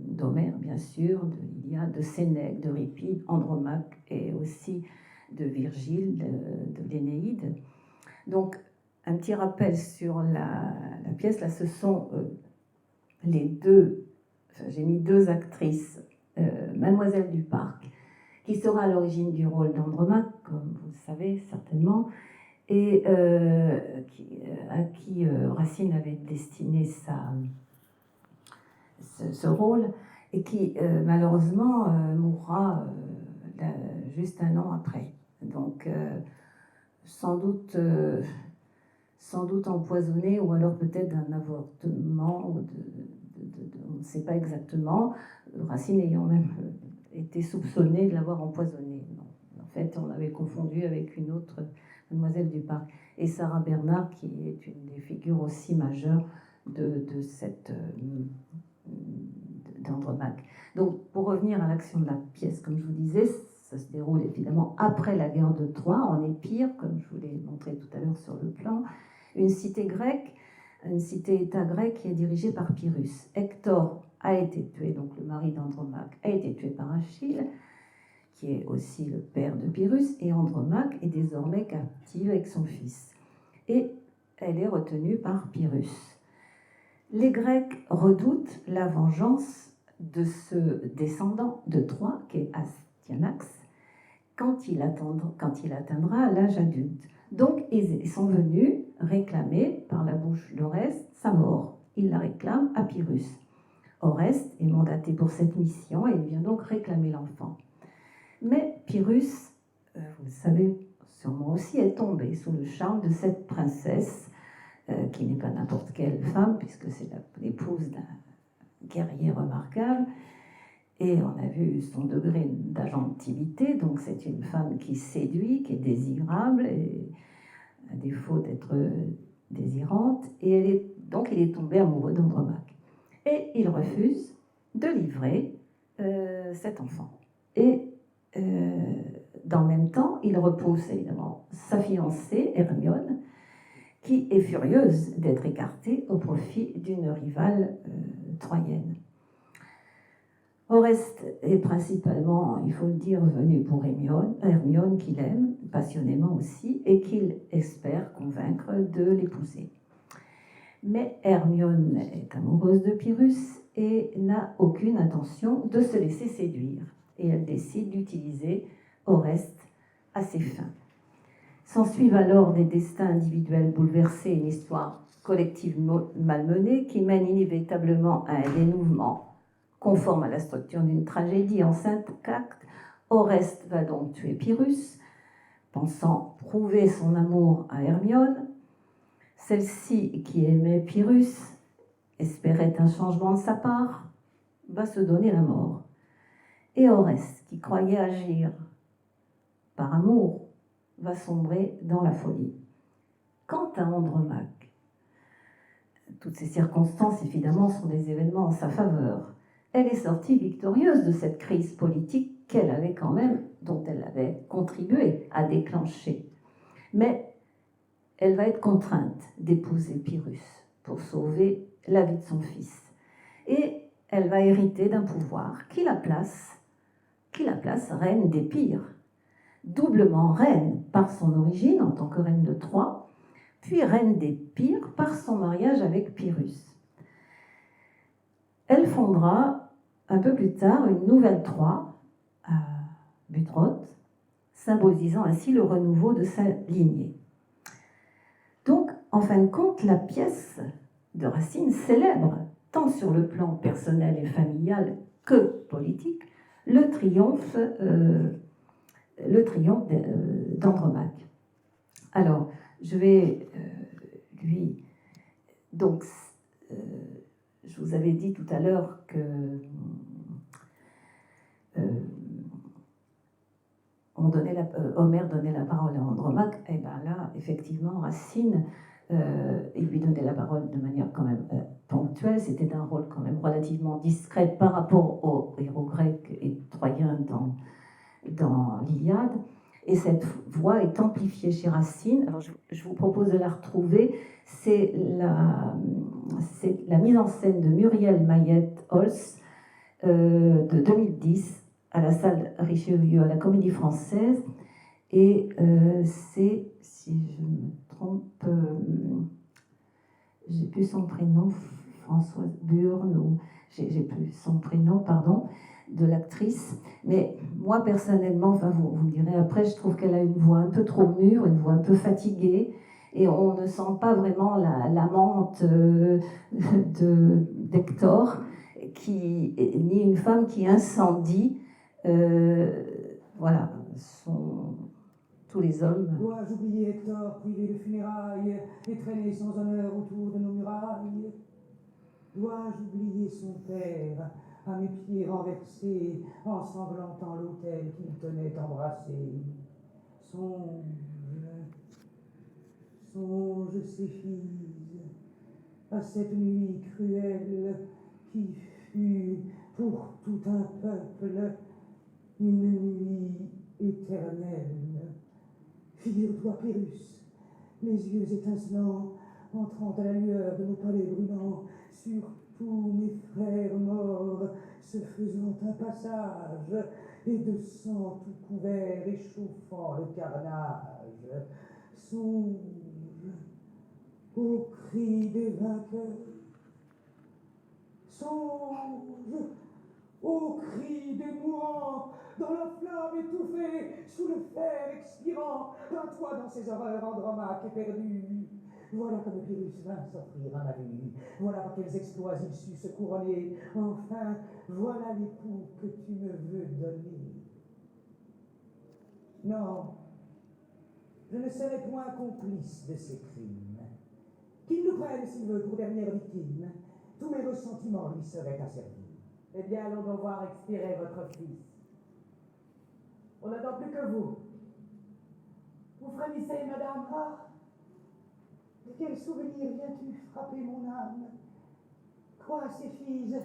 d'Homère bien sûr, de l'Iliade, de Sénèque, d'Euripide, Andromaque et aussi de Virgile, de l'Énéide. Donc un petit rappel sur la pièce, là ce sont j'ai mis deux actrices, Mademoiselle du Parc, qui sera à l'origine du rôle d'Andromaque, comme vous le savez certainement, et à qui Racine avait destiné ce rôle, et qui malheureusement mourra juste un an après. Donc sans doute empoisonné, ou alors peut-être d'un avortement, on ne sait pas exactement, Racine ayant même été soupçonné de l'avoir empoisonné. Non. En fait, on l'avait confondu avec une autre Mademoiselle du Parc, et Sarah Bernard, qui est une des figures aussi majeures d'Andromaque. Donc, pour revenir à l'action de la pièce, comme je vous disais, ça se déroule évidemment après la guerre de Troie, en Épire, comme je vous l'ai montré tout à l'heure sur le plan, une cité-État grecque qui est dirigée par Pyrrhus. Hector a été tué, donc le mari d'Andromaque a été tué par Achille, qui est aussi le père de Pyrrhus, et Andromaque est désormais captive avec son fils. Et elle est retenue par Pyrrhus. Les Grecs redoutent la vengeance de ce descendant de Troie, qui est Astyanax, quand il atteindra l'âge adulte. Donc, ils sont venus réclamer par la bouche d'Oreste sa mort. Ils la réclament à Pyrrhus. Oreste est mandaté pour cette mission et il vient donc réclamer l'enfant. Mais Pyrrhus, vous le savez sûrement aussi, est tombé sous le charme de cette princesse, qui n'est pas n'importe quelle femme, puisque c'est l'épouse d'un guerrier remarquable. Et on a vu son degré d'agentilité, donc c'est une femme qui séduit, qui est désirable, et à défaut d'être désirante, et donc il est tombé amoureux d'Andromaque. Et il refuse de livrer cet enfant. Et dans le même temps, il repousse évidemment sa fiancée, Hermione, qui est furieuse d'être écartée au profit d'une rivale troyenne. Oreste est principalement, il faut le dire, venu pour Hermione qu'il aime passionnément aussi et qu'il espère convaincre de l'épouser. Mais Hermione est amoureuse de Pyrrhus et n'a aucune intention de se laisser séduire. Et elle décide d'utiliser Oreste à ses fins. S'ensuivent alors des destins individuels bouleversés et une histoire collective malmenée qui mène inévitablement à un dénouement conforme à la structure d'une tragédie en 5 actes. Oreste va donc tuer Pyrrhus, pensant prouver son amour à Hermione. Celle-ci, qui aimait Pyrrhus, espérait un changement de sa part, va se donner la mort. Et Oreste, qui croyait agir par amour, va sombrer dans la folie. Quant à Andromaque, toutes ces circonstances, évidemment, sont des événements en sa faveur. Elle est sortie victorieuse de cette crise politique qu'elle avait quand même, dont elle avait contribué à déclencher. Mais elle va être contrainte d'épouser Pyrrhus pour sauver la vie de son fils. Et elle va hériter d'un pouvoir qui la place reine d'Épire, doublement reine par son origine en tant que reine de Troie, puis reine d'Épire par son mariage avec Pyrrhus. Elle fondera un peu plus tard une nouvelle Troie à Butrote, symbolisant ainsi le renouveau de sa lignée. Donc, en fin de compte, la pièce de Racine célèbre, tant sur le plan personnel et familial que politique, le triomphe d'Andromaque. Alors, je vais donc, je vous avais dit tout à l'heure que Homère donnait la parole à Andromaque. Et bien là, effectivement, Racine, il lui donnait la parole de manière quand même ponctuelle. C'était un rôle quand même relativement discret par rapport aux héros grecs et troyens dans l'Iliade. Et cette voix est amplifiée chez Racine. Alors je vous propose de la retrouver. C'est la mise en scène de Muriel Mayette-Holz de 2010 à la salle Richelieu à la Comédie Française. Et c'est, si je me trompe, j'ai plus son prénom, Françoise Burne, ou j'ai plus son prénom, pardon, de l'actrice. Mais moi, personnellement, enfin, vous me direz après, je trouve qu'elle a une voix un peu trop mûre, une voix un peu fatiguée, et on ne sent pas vraiment l'amante d'Hector, ni une femme qui incendie, voilà, tous les hommes. Dois-je oublier Hector, privé de funérailles, et traîner sans honneur autour de nos murailles? Dois-je oublier son père, à mes pieds renversés, ensanglantant l'autel qu'il tenait embrassé? Songe, Céphise, à cette nuit cruelle qui fut pour tout un peuple une nuit éternelle. Figure-toi, Pyrrhus, les yeux étincelants, entrant à la lueur de nos palais brûlants, sur tous mes frères morts, se faisant un passage, et de sang tout couvert, échauffant le carnage. Songe au cri des vainqueurs, songe au cri des mourants, dans la flamme étouffée, sous le fer expirant, d'un toi dans ces horreurs, Andromaque est perdu. Voilà comme Pyrrhus vint s'offrir à ma vue, voilà par quels exploits il sut se couronner, enfin, voilà l'époux que tu me veux donner. Non, je ne serai point complice de ces crimes. Qu'il nous prenne, s'il veut, pour dernière victime. Tous mes ressentiments lui seraient asservis. Eh bien, allons donc voir expirer votre fils. On n'attend plus que vous. Vous frémissez, madame? Ah, de quel souvenir viens-tu frapper mon âme? Quoi, ces filles?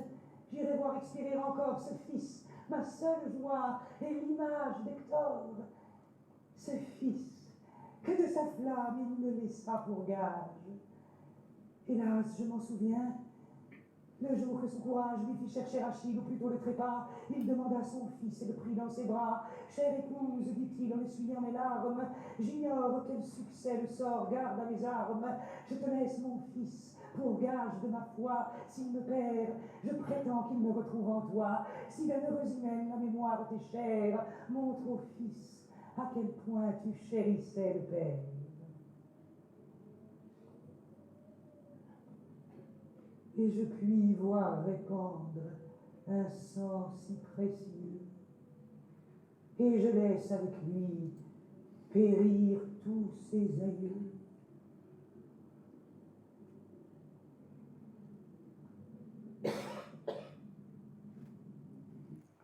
J'irai voir expirer encore ce fils, ma seule joie et l'image d'Hector. Ce fils, que de sa flamme il me laissa pour gage. Hélas, je m'en souviens, le jour que son courage lui fit chercher Achille, ou plutôt le trépas, il demanda son fils et le prit dans ses bras. Chère épouse, dit-il en essuyant mes larmes, j'ignore quel succès le sort garde à mes armes. Je te laisse mon fils pour gage de ma foi. S'il me perd, je prétends qu'il me retrouve en toi. Si la heureuse humaine, la mémoire t'est chère, montre au fils à quel point tu chérissais le père. Et je puis voir répandre un sang si précieux. Et je laisse avec lui périr tous ses aïeux.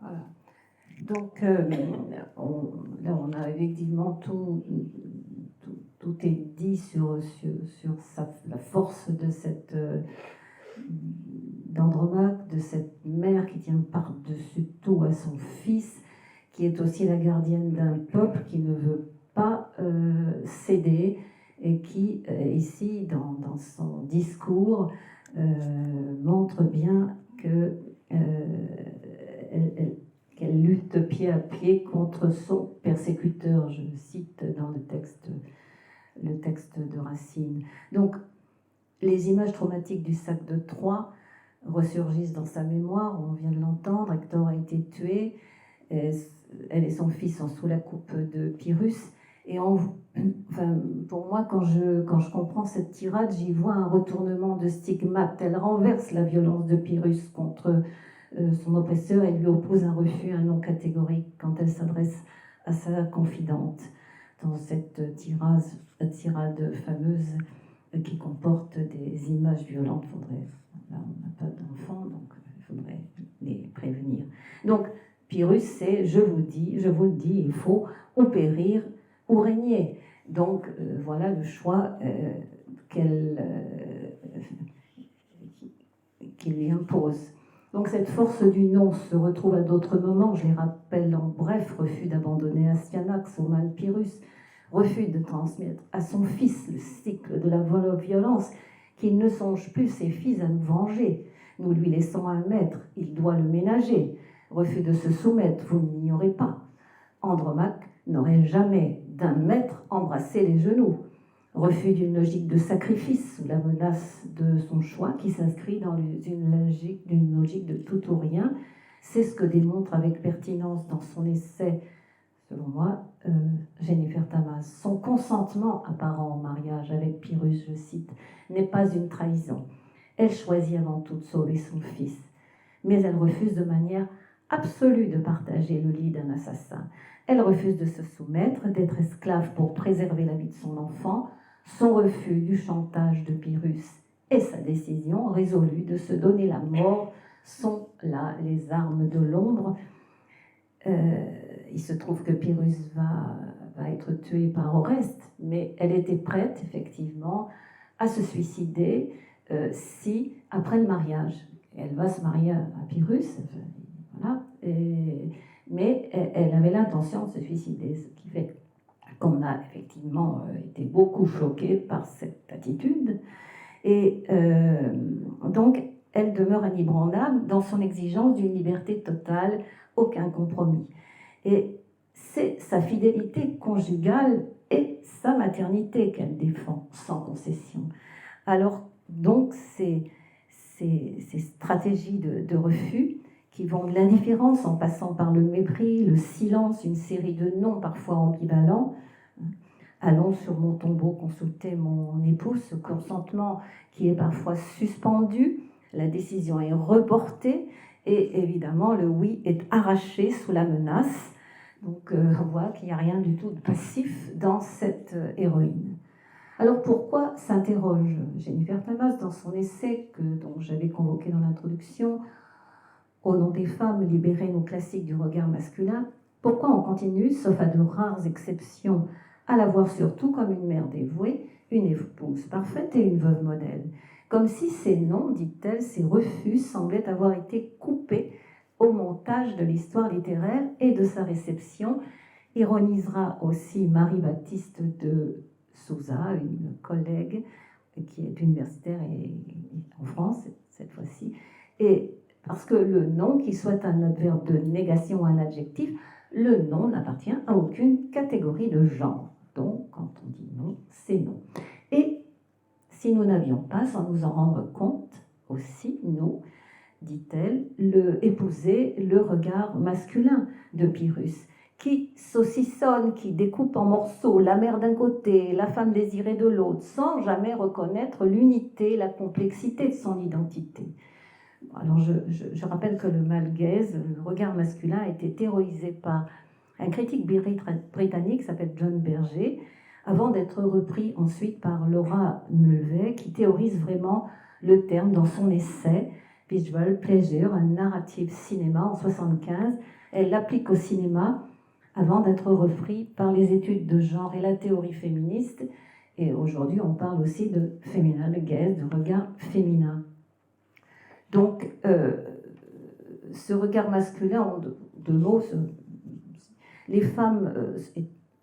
Voilà. Donc, là, on a effectivement tout est dit sur la force de cette d'Andromaque, de cette mère qui tient par-dessus tout à son fils, qui est aussi la gardienne d'un peuple qui ne veut pas céder et qui, ici, dans son discours, montre bien qu'elle lutte pied à pied contre son persécuteur. Je le cite dans le texte de Racine. Donc, les images traumatiques du sac de Troie ressurgissent dans sa mémoire. On vient de l'entendre, Hector a été tué, elle et son fils sont sous la coupe de Pyrrhus. Et pour moi, quand je comprends cette tirade, j'y vois un retournement de stigmate. Elle renverse la violence de Pyrrhus contre son oppresseur et lui oppose un refus, un non catégorique quand elle s'adresse à sa confidente dans cette tirade fameuse qui comporte des images violentes. Là, on n'a pas d'enfants, donc il faudrait les prévenir. Donc, Pyrrhus, c'est, je vous le dis, il faut ou périr ou régner. Donc, voilà le choix qu'il lui impose. Donc, cette force du non se retrouve à d'autres moments. Je les rappelle en bref: refus d'abandonner Astyanax au mâle Pyrrhus, refus de transmettre à son fils le cycle de la violence, qu'il ne songe plus ses fils à nous venger. Nous lui laissons un maître, il doit le ménager. Refus de se soumettre, vous ne l'ignorez pas. Andromaque n'aurait jamais d'un maître embrassé les genoux. Refus d'une logique de sacrifice sous la menace de son choix qui s'inscrit dans une logique de tout ou rien. C'est ce que démontre avec pertinence dans son essai, selon moi, Jennifer Tamas. Son consentement apparent au mariage avec Pyrrhus, je cite, n'est pas une trahison. Elle choisit avant tout de sauver son fils, mais elle refuse de manière absolue de partager le lit d'un assassin. Elle refuse de se soumettre, d'être esclave pour préserver la vie de son enfant. Son refus du chantage de Pyrrhus et sa décision résolue de se donner la mort sont là les armes de l'ombre. Il se trouve que Pyrrhus va être tué par Oreste, mais elle était prête, effectivement, à se suicider si, après le mariage, elle va se marier à Pyrrhus, voilà, mais elle avait l'intention de se suicider, ce qui fait qu'on a effectivement été beaucoup choqués par cette attitude. Et donc, elle demeure inébranlable dans son exigence d'une liberté totale, aucun compromis. Et c'est sa fidélité conjugale et sa maternité qu'elle défend sans concession. Alors, donc, ces stratégies de refus qui vont de l'indifférence en passant par le mépris, le silence, une série de noms parfois ambivalents. Allons sur mon tombeau consulter mon épouse, ce consentement qui est parfois suspendu, la décision est reportée et évidemment le oui est arraché sous la menace Donc on voit qu'il n'y a rien du tout de passif dans cette héroïne. Alors pourquoi s'interroge Jennifer Thamas dans son essai dont j'avais convoqué dans l'introduction, Au nom des femmes, libérer nos classiques du regard masculin, pourquoi on continue, sauf à de rares exceptions, à la voir surtout comme une mère dévouée, une épouse parfaite et une veuve modèle? Comme si ces noms, dit-elle, ces refus semblaient avoir été coupés au montage de l'histoire littéraire et de sa réception, ironisera aussi Marie-Baptiste de Souza, une collègue qui est universitaire en France cette fois-ci, et parce que le nom, qu'il soit un adverbe de négation ou un adjectif, le nom n'appartient à aucune catégorie de genre. Donc, quand on dit non, c'est non. Et si nous n'avions pas, sans nous en rendre compte, aussi, nous, dit-elle, épouser le regard masculin de Pyrrhus, qui saucissonne, qui découpe en morceaux la mère d'un côté, la femme désirée de l'autre, sans jamais reconnaître l'unité, la complexité de son identité. Alors je rappelle que le malaise, le regard masculin, a été théorisé par un critique britannique qui s'appelle John Berger, avant d'être repris ensuite par Laura Mulvey, qui théorise vraiment le terme dans son essai Visual Pleasure, un narrative cinéma en 1975. Elle l'applique au cinéma avant d'être repris par les études de genre et la théorie féministe. Et aujourd'hui, on parle aussi de féminin gaze, de regard féminin. Donc, ce regard masculin, en deux mots, les femmes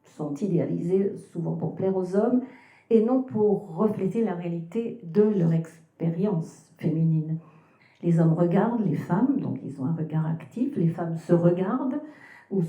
sont idéalisées souvent pour plaire aux hommes et non pour refléter la réalité de leur expérience féminine. Les hommes regardent les femmes, donc ils ont un regard actif, les femmes se regardent ou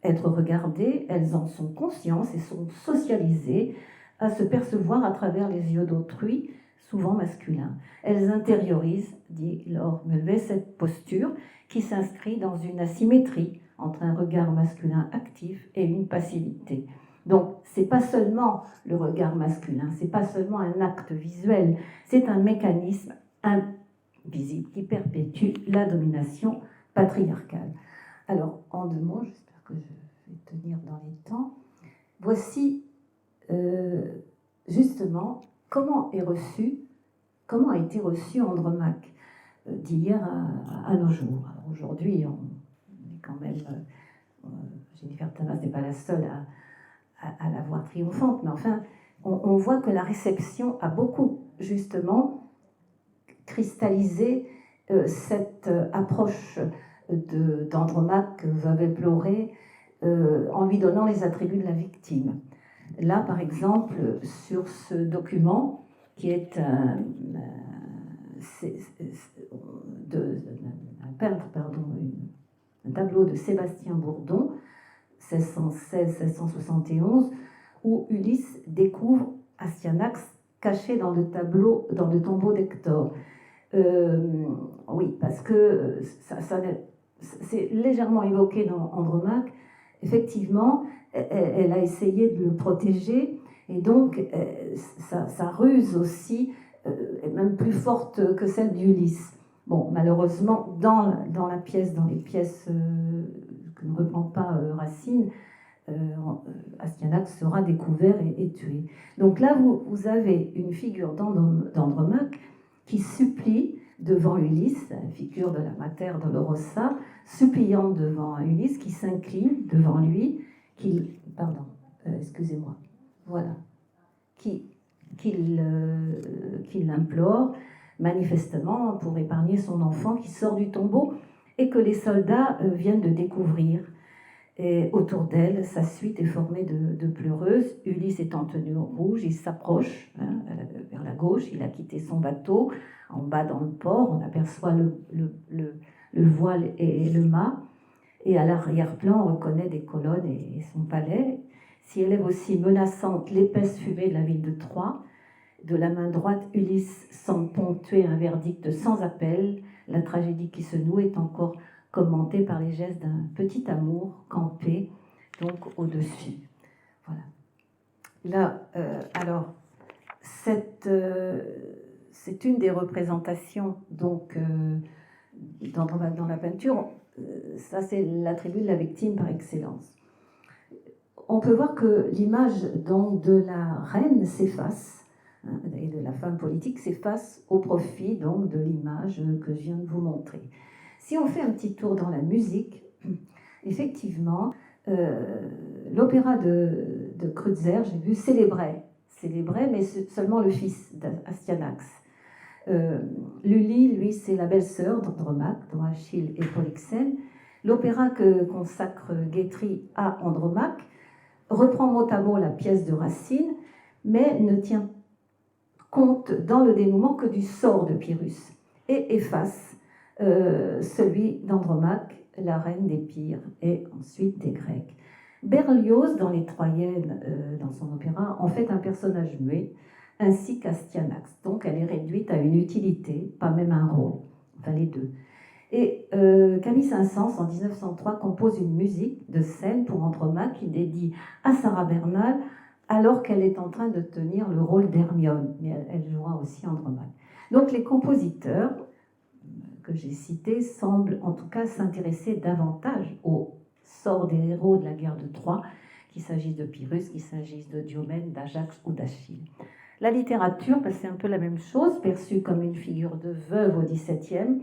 être regardées, elles en sont conscientes et sont socialisées à se percevoir à travers les yeux d'autrui, souvent masculins. Elles intériorisent, dit Laure Mulvey, cette posture qui s'inscrit dans une asymétrie entre un regard masculin actif et une passivité. Donc, c'est pas seulement le regard masculin, c'est pas seulement un acte visuel, c'est un mécanisme invisible qui perpétue la domination patriarcale. Alors, en deux mots, j'espère que je vais tenir dans les temps, voici justement comment a été reçu Andromaque d'hier à nos jours. Alors aujourd'hui, on est quand même, Jennifer Thamas n'est pas la seule à la voir triomphante, mais enfin, on voit que la réception a beaucoup justement cristallisé cette approche d'Andromaque, veuve éplorée, en lui donnant les attributs de la victime. Là, par exemple, sur ce document, qui est un tableau de Sébastien Bourdon, 1616-1671, où Ulysse découvre Astyanax caché dans le tombeau d'Hector. Oui, parce que c'est légèrement évoqué dans Andromaque. Effectivement, elle a essayé de le protéger, et donc sa ruse aussi est même plus forte que celle d'Ulysse. Bon, malheureusement, dans les pièces que ne reprend pas Racine, Astyanax sera découvert et tué. Donc là, vous avez une figure d'Andromaque qui supplie devant Ulysse, la figure de la Mater Dolorosa, suppliante devant Ulysse, qui s'incline devant lui, qu'il l'implore manifestement pour épargner son enfant qui sort du tombeau et que les soldats viennent de découvrir. Et autour d'elle, sa suite est formée de pleureuses. Ulysse est en tenue rouge, il s'approche vers la gauche, il a quitté son bateau. En bas dans le port, on aperçoit le voile et le mât. Et à l'arrière-plan, on reconnaît des colonnes et son palais. S'y élève aussi menaçante l'épaisse fumée de la ville de Troie. De la main droite, Ulysse semble ponctuer un verdict sans appel. La tragédie qui se noue est encore commentée par les gestes d'un petit amour campé, donc au-dessus. Voilà. Là, alors, c'est une des représentations donc dans la peinture. ça c'est l'attribut de la victime par excellence. On peut voir que l'image donc de la reine s'efface, et de la femme politique s'efface au profit donc de l'image que je viens de vous montrer. Si on fait un petit tour dans la musique, effectivement, l'opéra de Kreutzer, j'ai vu, célébrait, mais seulement le fils d'Astyanax. Lully, lui, c'est la belle-sœur d'Andromaque, dont Achille et Polyxène. L'opéra que consacre Guitry à Andromaque reprend mot à mot la pièce de Racine, mais ne tient compte dans le dénouement que du sort de Pyrrhus et efface celui d'Andromaque, la reine des Pires et ensuite des Grecs. Berlioz, dans Les Troyennes, dans son opéra, en fait un personnage muet, ainsi qu'Astyanax. Donc elle est réduite à une utilité, pas même un rôle, enfin les deux. Et Camille Saint-Saëns, en 1903, compose une musique de scène pour Andromaque qu'il dédie à Sarah Bernal, alors qu'elle est en train de tenir le rôle d'Hermione, mais elle jouera aussi Andromaque. Donc les compositeurs que j'ai cités semblent en tout cas s'intéresser davantage au sort des héros de la guerre de Troie, qu'il s'agisse de Pyrrhus, qu'il s'agisse de Diomède, d'Ajax ou d'Achille. La littérature, c'est un peu la même chose, perçue comme une figure de veuve au XVIIe,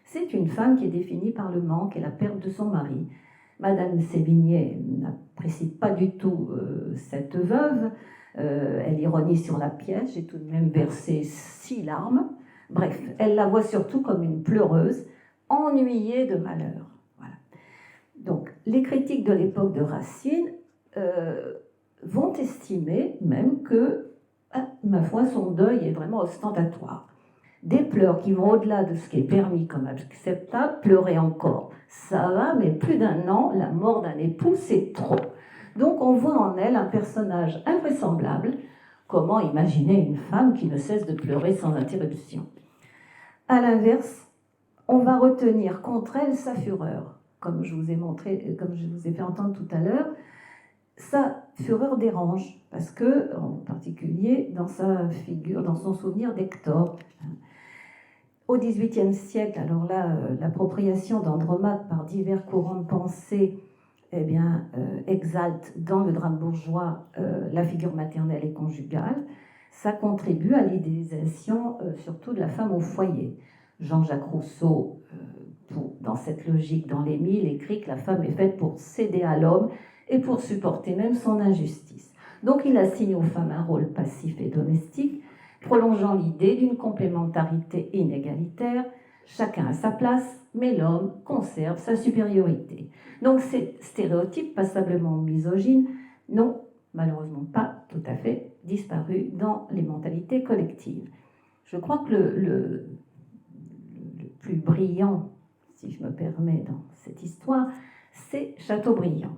c'est une femme qui est définie par le manque et la perte de son mari. Madame Sévigné n'apprécie pas du tout cette veuve, elle ironise sur la pièce, j'ai tout de même versé 6 larmes. Bref, elle la voit surtout comme une pleureuse, ennuyée de malheur. Voilà. Donc, les critiques de l'époque de Racine vont estimer même que, ma foi, son deuil est vraiment ostentatoire. Des pleurs qui vont au-delà de ce qui est permis comme acceptable, pleurer encore, ça va, mais plus d'un an, la mort d'un époux, c'est trop. Donc on voit en elle un personnage invraisemblable. Comment imaginer une femme qui ne cesse de pleurer sans interruption ? À l'inverse, on va retenir contre elle sa fureur, comme je vous ai montré, comme je vous ai fait entendre tout à l'heure. Sa fureur dérange, parce que, en particulier, dans sa figure, dans son souvenir d'Hector. Au XVIIIe siècle, alors là, l'appropriation d'Andromaque par divers courants de pensée exalte dans le drame bourgeois la figure maternelle et conjugale. Ça contribue à l'idéalisation surtout de la femme au foyer. Jean-Jacques Rousseau, dans cette logique, dans l'Émile, écrit que la femme est faite pour céder à l'homme et pour supporter même son injustice. Donc il assigne aux femmes un rôle passif et domestique, prolongeant l'idée d'une complémentarité inégalitaire, chacun à sa place, mais l'homme conserve sa supériorité. Donc ces stéréotypes passablement misogynes n'ont malheureusement pas tout à fait disparu dans les mentalités collectives. Je crois que le plus brillant, si je me permets, dans cette histoire, c'est Chateaubriand,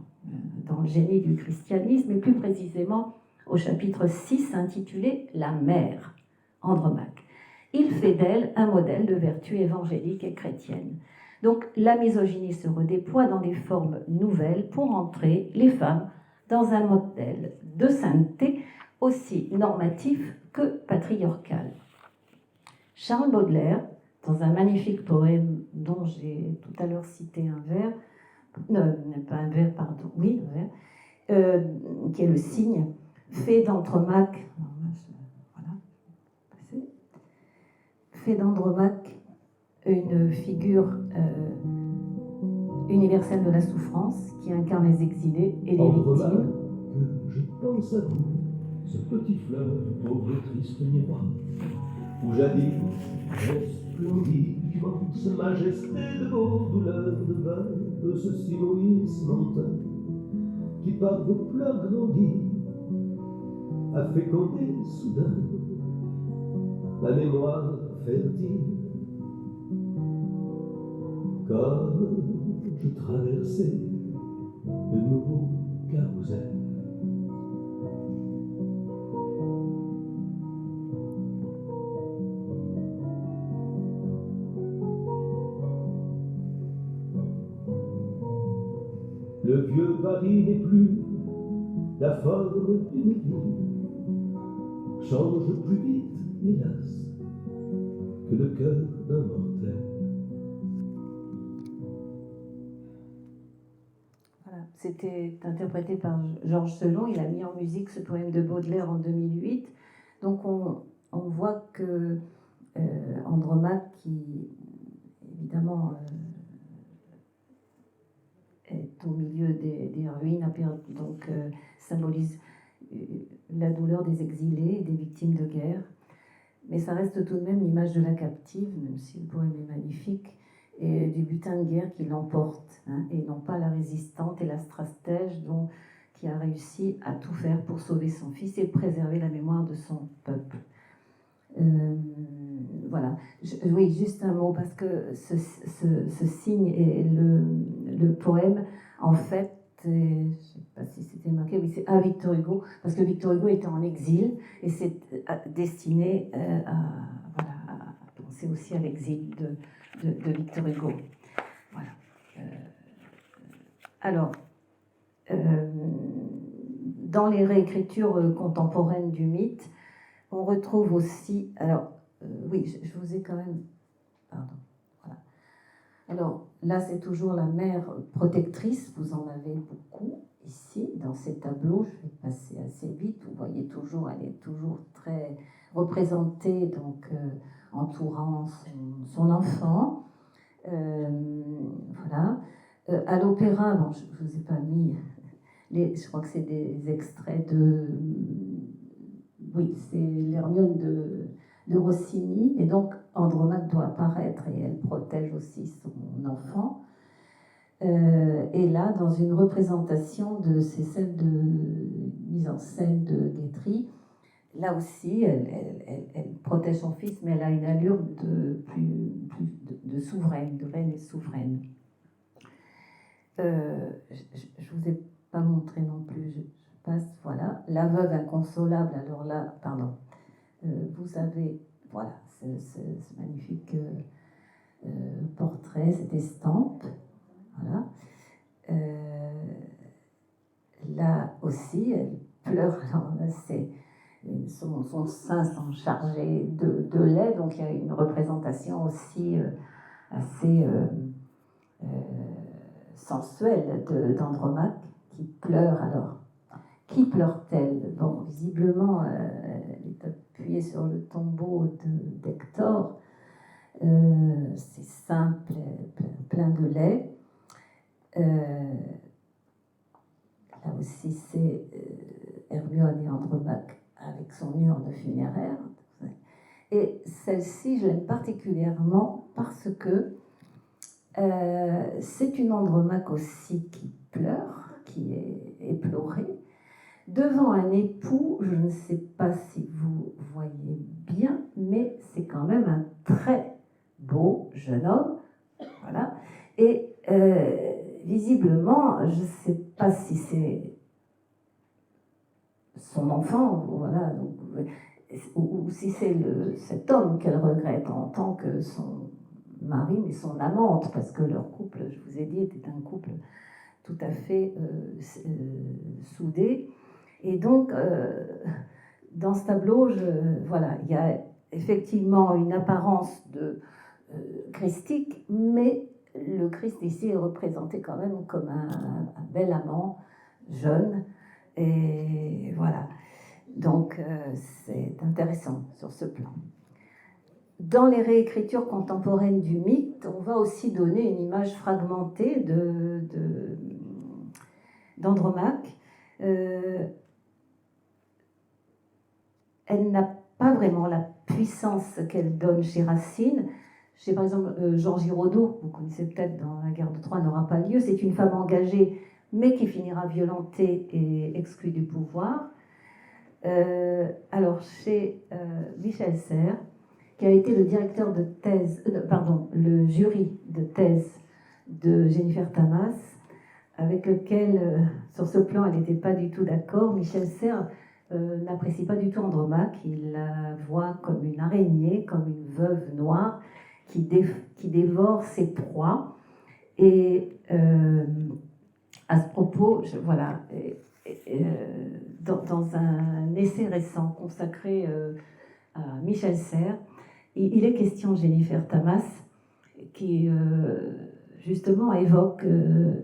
dans le génie du christianisme, et plus précisément au chapitre 6 intitulé « La mère », Andromaque. Il fait d'elle un modèle de vertu évangélique et chrétienne. Donc la misogynie se redéploie dans des formes nouvelles pour entrer les femmes dans un modèle de sainteté aussi normatif que patriarcal. Charles Baudelaire, dans un magnifique poème dont j'ai tout à l'heure cité un vers, pas un vers, pardon, oui, un vers, qui est le cygne, fait d'Andromaque, fait d'Andromaque une figure universelle de la souffrance qui incarne les exilés et les victimes. Je pense à vous, ce petit fleuve, pauvre et triste miroir, où jadis resplendit l'immense majesté de vos douleurs de veuve, ce Simoïs menteur, qui par vos pleurs grandit, a fécondé soudain ma mémoire fertile. Comme je traversais le nouveau carrousel. Le vieux Paris n'est plus la forme d'une ville, change plus vite, hélas, que le cœur d'un mortel. c'était interprété par Georges Selon. Il a mis en musique ce poème de Baudelaire en 2008. Donc on voit que Andromaque, qui évidemment est au milieu des ruines, donc symbolise la douleur des exilés et des victimes de guerre. Mais ça reste tout de même l'image de la captive, même si le poème est magnifique, et du butin de guerre qui l'emporte, hein, et non pas la résistante et la stratège qui a réussi à tout faire pour sauver son fils et préserver la mémoire de son peuple. Voilà. Oui, juste un mot, parce que ce signe et le poème, en fait, je ne sais pas si c'était marqué, oui, c'est à Victor Hugo, parce que Victor Hugo était en exil et c'est destiné à penser aussi à l'exil de Victor Hugo. Voilà. Alors, dans les réécritures contemporaines du mythe, on retrouve aussi... Alors, oui, je vous ai quand même... Pardon. Voilà. Alors, là, c'est toujours la mère protectrice. Vous en avez beaucoup ici, dans ces tableaux. Je vais passer assez vite. Vous voyez toujours, elle est toujours très représentée, donc entourant son enfant. Voilà. À l'opéra, bon, je ne vous ai pas mis... je crois que c'est des extraits de... Oui, c'est l'Hermione de Rossini, et donc Andromaque doit apparaître et elle protège aussi son enfant. Et là, dans une représentation c'est celle de mise en scène de Guitry, là aussi, elle protège son fils, mais elle a une allure de souveraine, de reine et souveraine. Je ne vous ai pas montré non plus, je passe, voilà, la veuve inconsolable, alors là, pardon, vous avez, voilà, ce magnifique portrait, cette estampe, voilà. Là aussi, elle pleure, alors là, son sein s'en chargé de lait, donc il y a une représentation aussi assez sensuelle d'Andromaque qui pleure. Alors, qui pleure-t-elle? Bon, visiblement, elle est appuyée sur le tombeau d'Hector. C'est simple, plein de lait. Là aussi, c'est Hermione et Andromaque avec son urne funéraire. Et celle-ci, je l'aime particulièrement parce que c'est une Andromaque aussi qui pleure, qui est éplorée, devant un époux, je ne sais pas si vous voyez bien, mais c'est quand même un très beau jeune homme, voilà, et visiblement, je ne sais pas si c'est son enfant, voilà, donc, ou si c'est cet homme qu'elle regrette en tant que son mari, mais son amante, parce que leur couple, je vous ai dit, était un couple tout à fait soudé. Et donc, dans ce tableau, voilà, il y a effectivement une apparence de christique, mais le Christ ici est représenté quand même comme un bel amant jeune. Et voilà. Donc, c'est intéressant sur ce plan. Dans les réécritures contemporaines du mythe, on va aussi donner une image fragmentée d'Andromaque. Elle n'a pas vraiment la puissance qu'elle donne chez Racine. Chez, par exemple, Jean Giraudot, vous connaissez peut-être dans La guerre de Troie n'aura pas lieu, c'est une femme engagée, mais qui finira violentée et exclue du pouvoir. Alors, chez Michel Serres, qui a été le directeur de thèse, le jury de thèse de Jennifer Tamas, avec lequel, sur ce plan, elle n'était pas du tout d'accord. Michel Serres n'apprécie pas du tout Andromaque, il la voit comme une araignée, comme une veuve noire qui dévore ses proies. Et à ce propos, voilà, dans un essai récent consacré à Michel Serres, il est question de Jennifer Tamas, qui justement évoque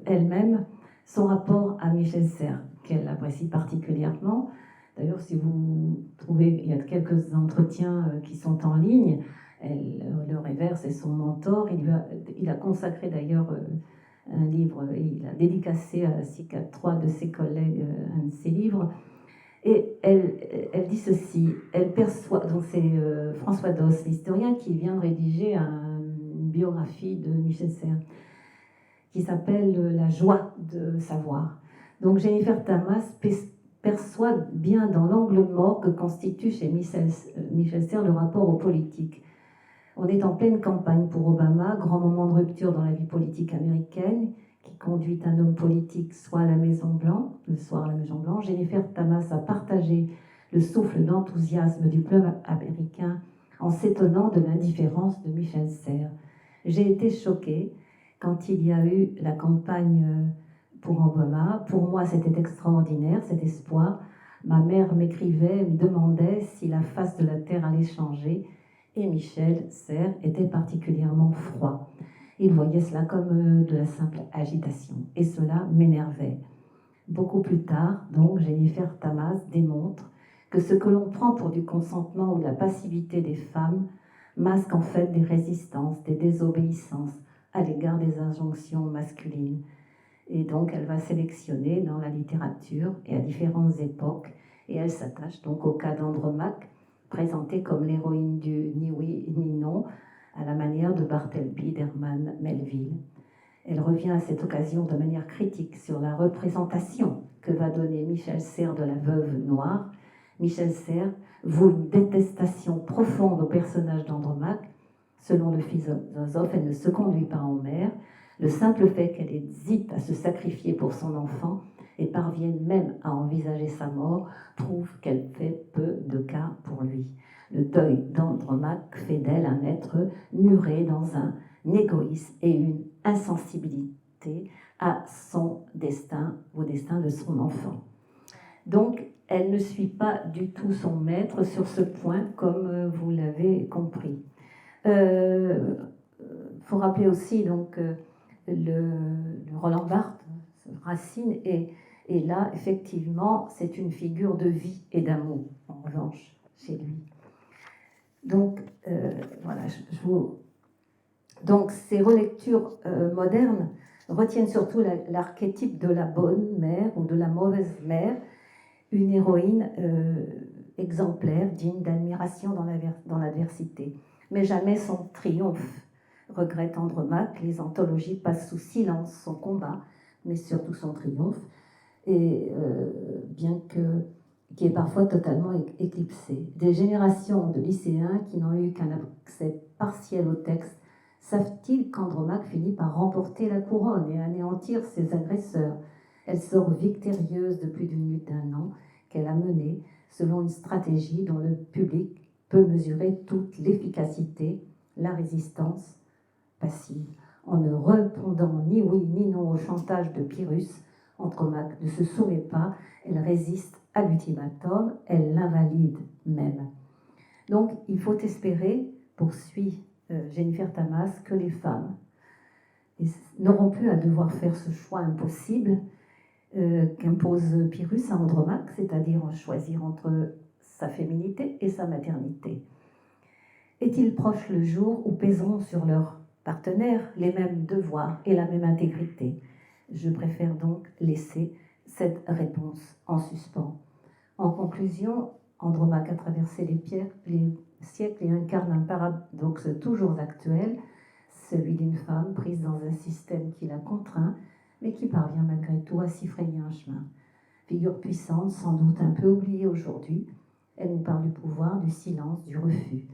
elle-même son rapport à Michel Serres, qu'elle apprécie particulièrement. D'ailleurs, si vous trouvez, il y a quelques entretiens qui sont en ligne, le Révert, c'est son mentor. Il a consacré d'ailleurs un livre, il a dédicacé ainsi qu'à 3 de ses collègues un de ses livres. Et elle dit ceci, elle perçoit, donc c'est François Doss, l'historien, qui vient de rédiger une biographie de Michel Serres, qui s'appelle La joie de savoir. Donc Jennifer Tamas perçoit bien dans l'angle mort que constitue chez Michel Serres le rapport aux politiques. On est en pleine campagne pour Obama, grand moment de rupture dans la vie politique américaine, qui conduit un homme politique soit à la Maison Blanche, le soir à la Maison Blanche. Jennifer Tamas a partagé le souffle d'enthousiasme du peuple américain en s'étonnant de l'indifférence de Michel Serres. J'ai été choquée quand il y a eu la campagne pour Obama. Pour moi, c'était extraordinaire, cet espoir. Ma mère m'écrivait, me demandait si la face de la Terre allait changer. Et Michel Serres était particulièrement froid. Il voyait cela comme de la simple agitation. Et cela m'énervait. Beaucoup plus tard, donc, Jennifer Tamas démontre que ce que l'on prend pour du consentement ou de la passivité des femmes masque en fait des résistances, des désobéissances à l'égard des injonctions masculines. Et donc, elle va sélectionner dans la littérature et à différentes époques, et elle s'attache donc au cas d'Andromaque, présentée comme l'héroïne du ni oui ni non, à la manière de Bartleby d'Herman Melville. Elle revient à cette occasion de manière critique sur la représentation que va donner Michel Serres de la veuve noire. Michel Serres voue une détestation profonde au personnage d'Andromaque. Selon le philosophe, elle ne se conduit pas en mère. Le simple fait qu'elle hésite à se sacrifier pour son enfant et parvienne même à envisager sa mort prouve qu'elle fait peu de cas pour lui. Le deuil d'Andromaque fait d'elle un être muré dans un égoïsme et une insensibilité à son destin, au destin de son enfant. Donc, elle ne suit pas du tout son maître sur ce point, comme vous l'avez compris. Faut rappeler aussi donc le Roland Barthes, Racine, et là, effectivement, c'est une figure de vie et d'amour, en revanche, chez lui. Donc, voilà, Donc, ces relectures modernes retiennent surtout l'archétype de la bonne mère ou de la mauvaise mère, une héroïne exemplaire, digne d'admiration dans l'adversité. Mais jamais son triomphe, regrette Andromaque. Les anthologies passent sous silence son combat, mais surtout son triomphe, et qui est parfois totalement éclipsé. Des générations de lycéens qui n'ont eu qu'un accès partiel au texte savent-ils qu'Andromaque finit par remporter la couronne et anéantir ses agresseurs? Elle sort victorieuse de plus d'une lutte d'1 an qu'elle a menée selon une stratégie dont le public peut mesurer toute l'efficacité, la résistance passive. En ne répondant ni oui ni non au chantage de Pyrrhus, Andromaque ne se soumet pas, elle résiste à l'ultimatum, elle l'invalide même. Donc il faut espérer, poursuit Jennifer Tamas, que les femmes n'auront plus à devoir faire ce choix impossible qu'impose Pyrrhus à Andromaque, c'est-à-dire choisir entre sa féminité et sa maternité. Est-il proche le jour où pèseront sur leurs partenaires les mêmes devoirs et la même intégrité? Je préfère donc laisser cette réponse en suspens. En conclusion, Andromaque a traversé les siècles et incarne un paradoxe toujours actuel, celui d'une femme prise dans un système qui la contraint, mais qui parvient malgré tout à s'y frayer un chemin. Figure puissante, sans doute un peu oubliée aujourd'hui, elle nous parle du pouvoir, du silence, du refus.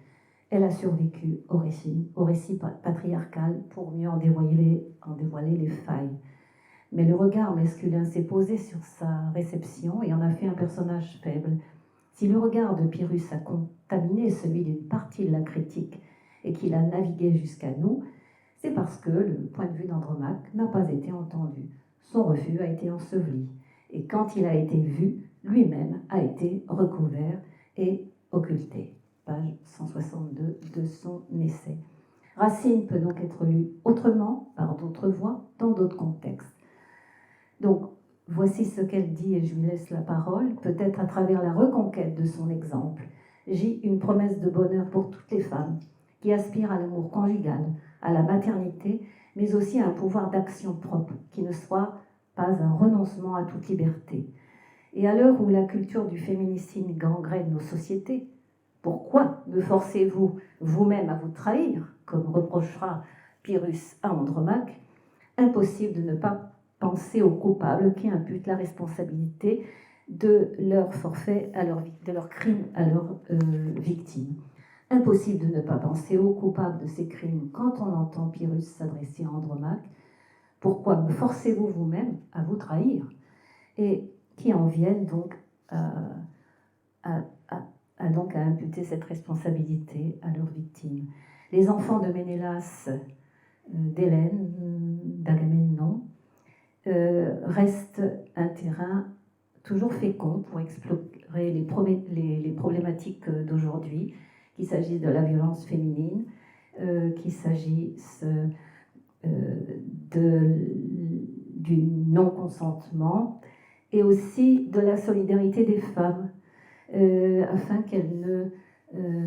Elle a survécu au récit patriarcal pour mieux en dévoiler les failles. Mais le regard masculin s'est posé sur sa réception et en a fait un personnage faible. Si le regard de Pyrrhus a contaminé celui d'une partie de la critique et qu'il a navigué jusqu'à nous, c'est parce que le point de vue d'Andromaque n'a pas été entendu. Son refus a été enseveli. Et quand il a été vu, lui-même a été recouvert et occulté. Page 162 de son essai. Racine peut donc être lu autrement, par d'autres voies, dans d'autres contextes. Donc, voici ce qu'elle dit, et je lui laisse la parole, peut-être à travers la reconquête de son exemple. J'ai une promesse de bonheur pour toutes les femmes qui aspirent à l'amour conjugal, à la maternité, mais aussi à un pouvoir d'action propre, qui ne soit pas un renoncement à toute liberté. Et à l'heure où la culture du féminicide gangrène nos sociétés, pourquoi me forcez-vous vous-même à vous trahir, comme reprochera Pyrrhus à Andromaque? Impossible de ne pas penser aux coupables qui imputent la responsabilité de leur forfait, de leur crime à leurs victimes. Impossible de ne pas penser aux coupables de ces crimes quand on entend Pyrrhus s'adresser à Andromaque. Pourquoi me forcez-vous vous-même à vous trahir? Et qui en viennent donc à imputer cette responsabilité à leurs victimes. Les enfants de Ménélas, d'Hélène, d'Agamemnon, restent un terrain toujours fécond pour explorer les problématiques d'aujourd'hui, qu'il s'agisse de la violence féminine, qu'il s'agisse du non-consentement et aussi de la solidarité des femmes, afin qu'elles ne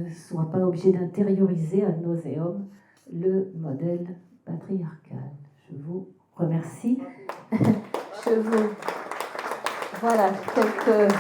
soient pas obligées d'intérioriser ad nauseam le modèle patriarcal. Je vous remercie. Voilà, quelques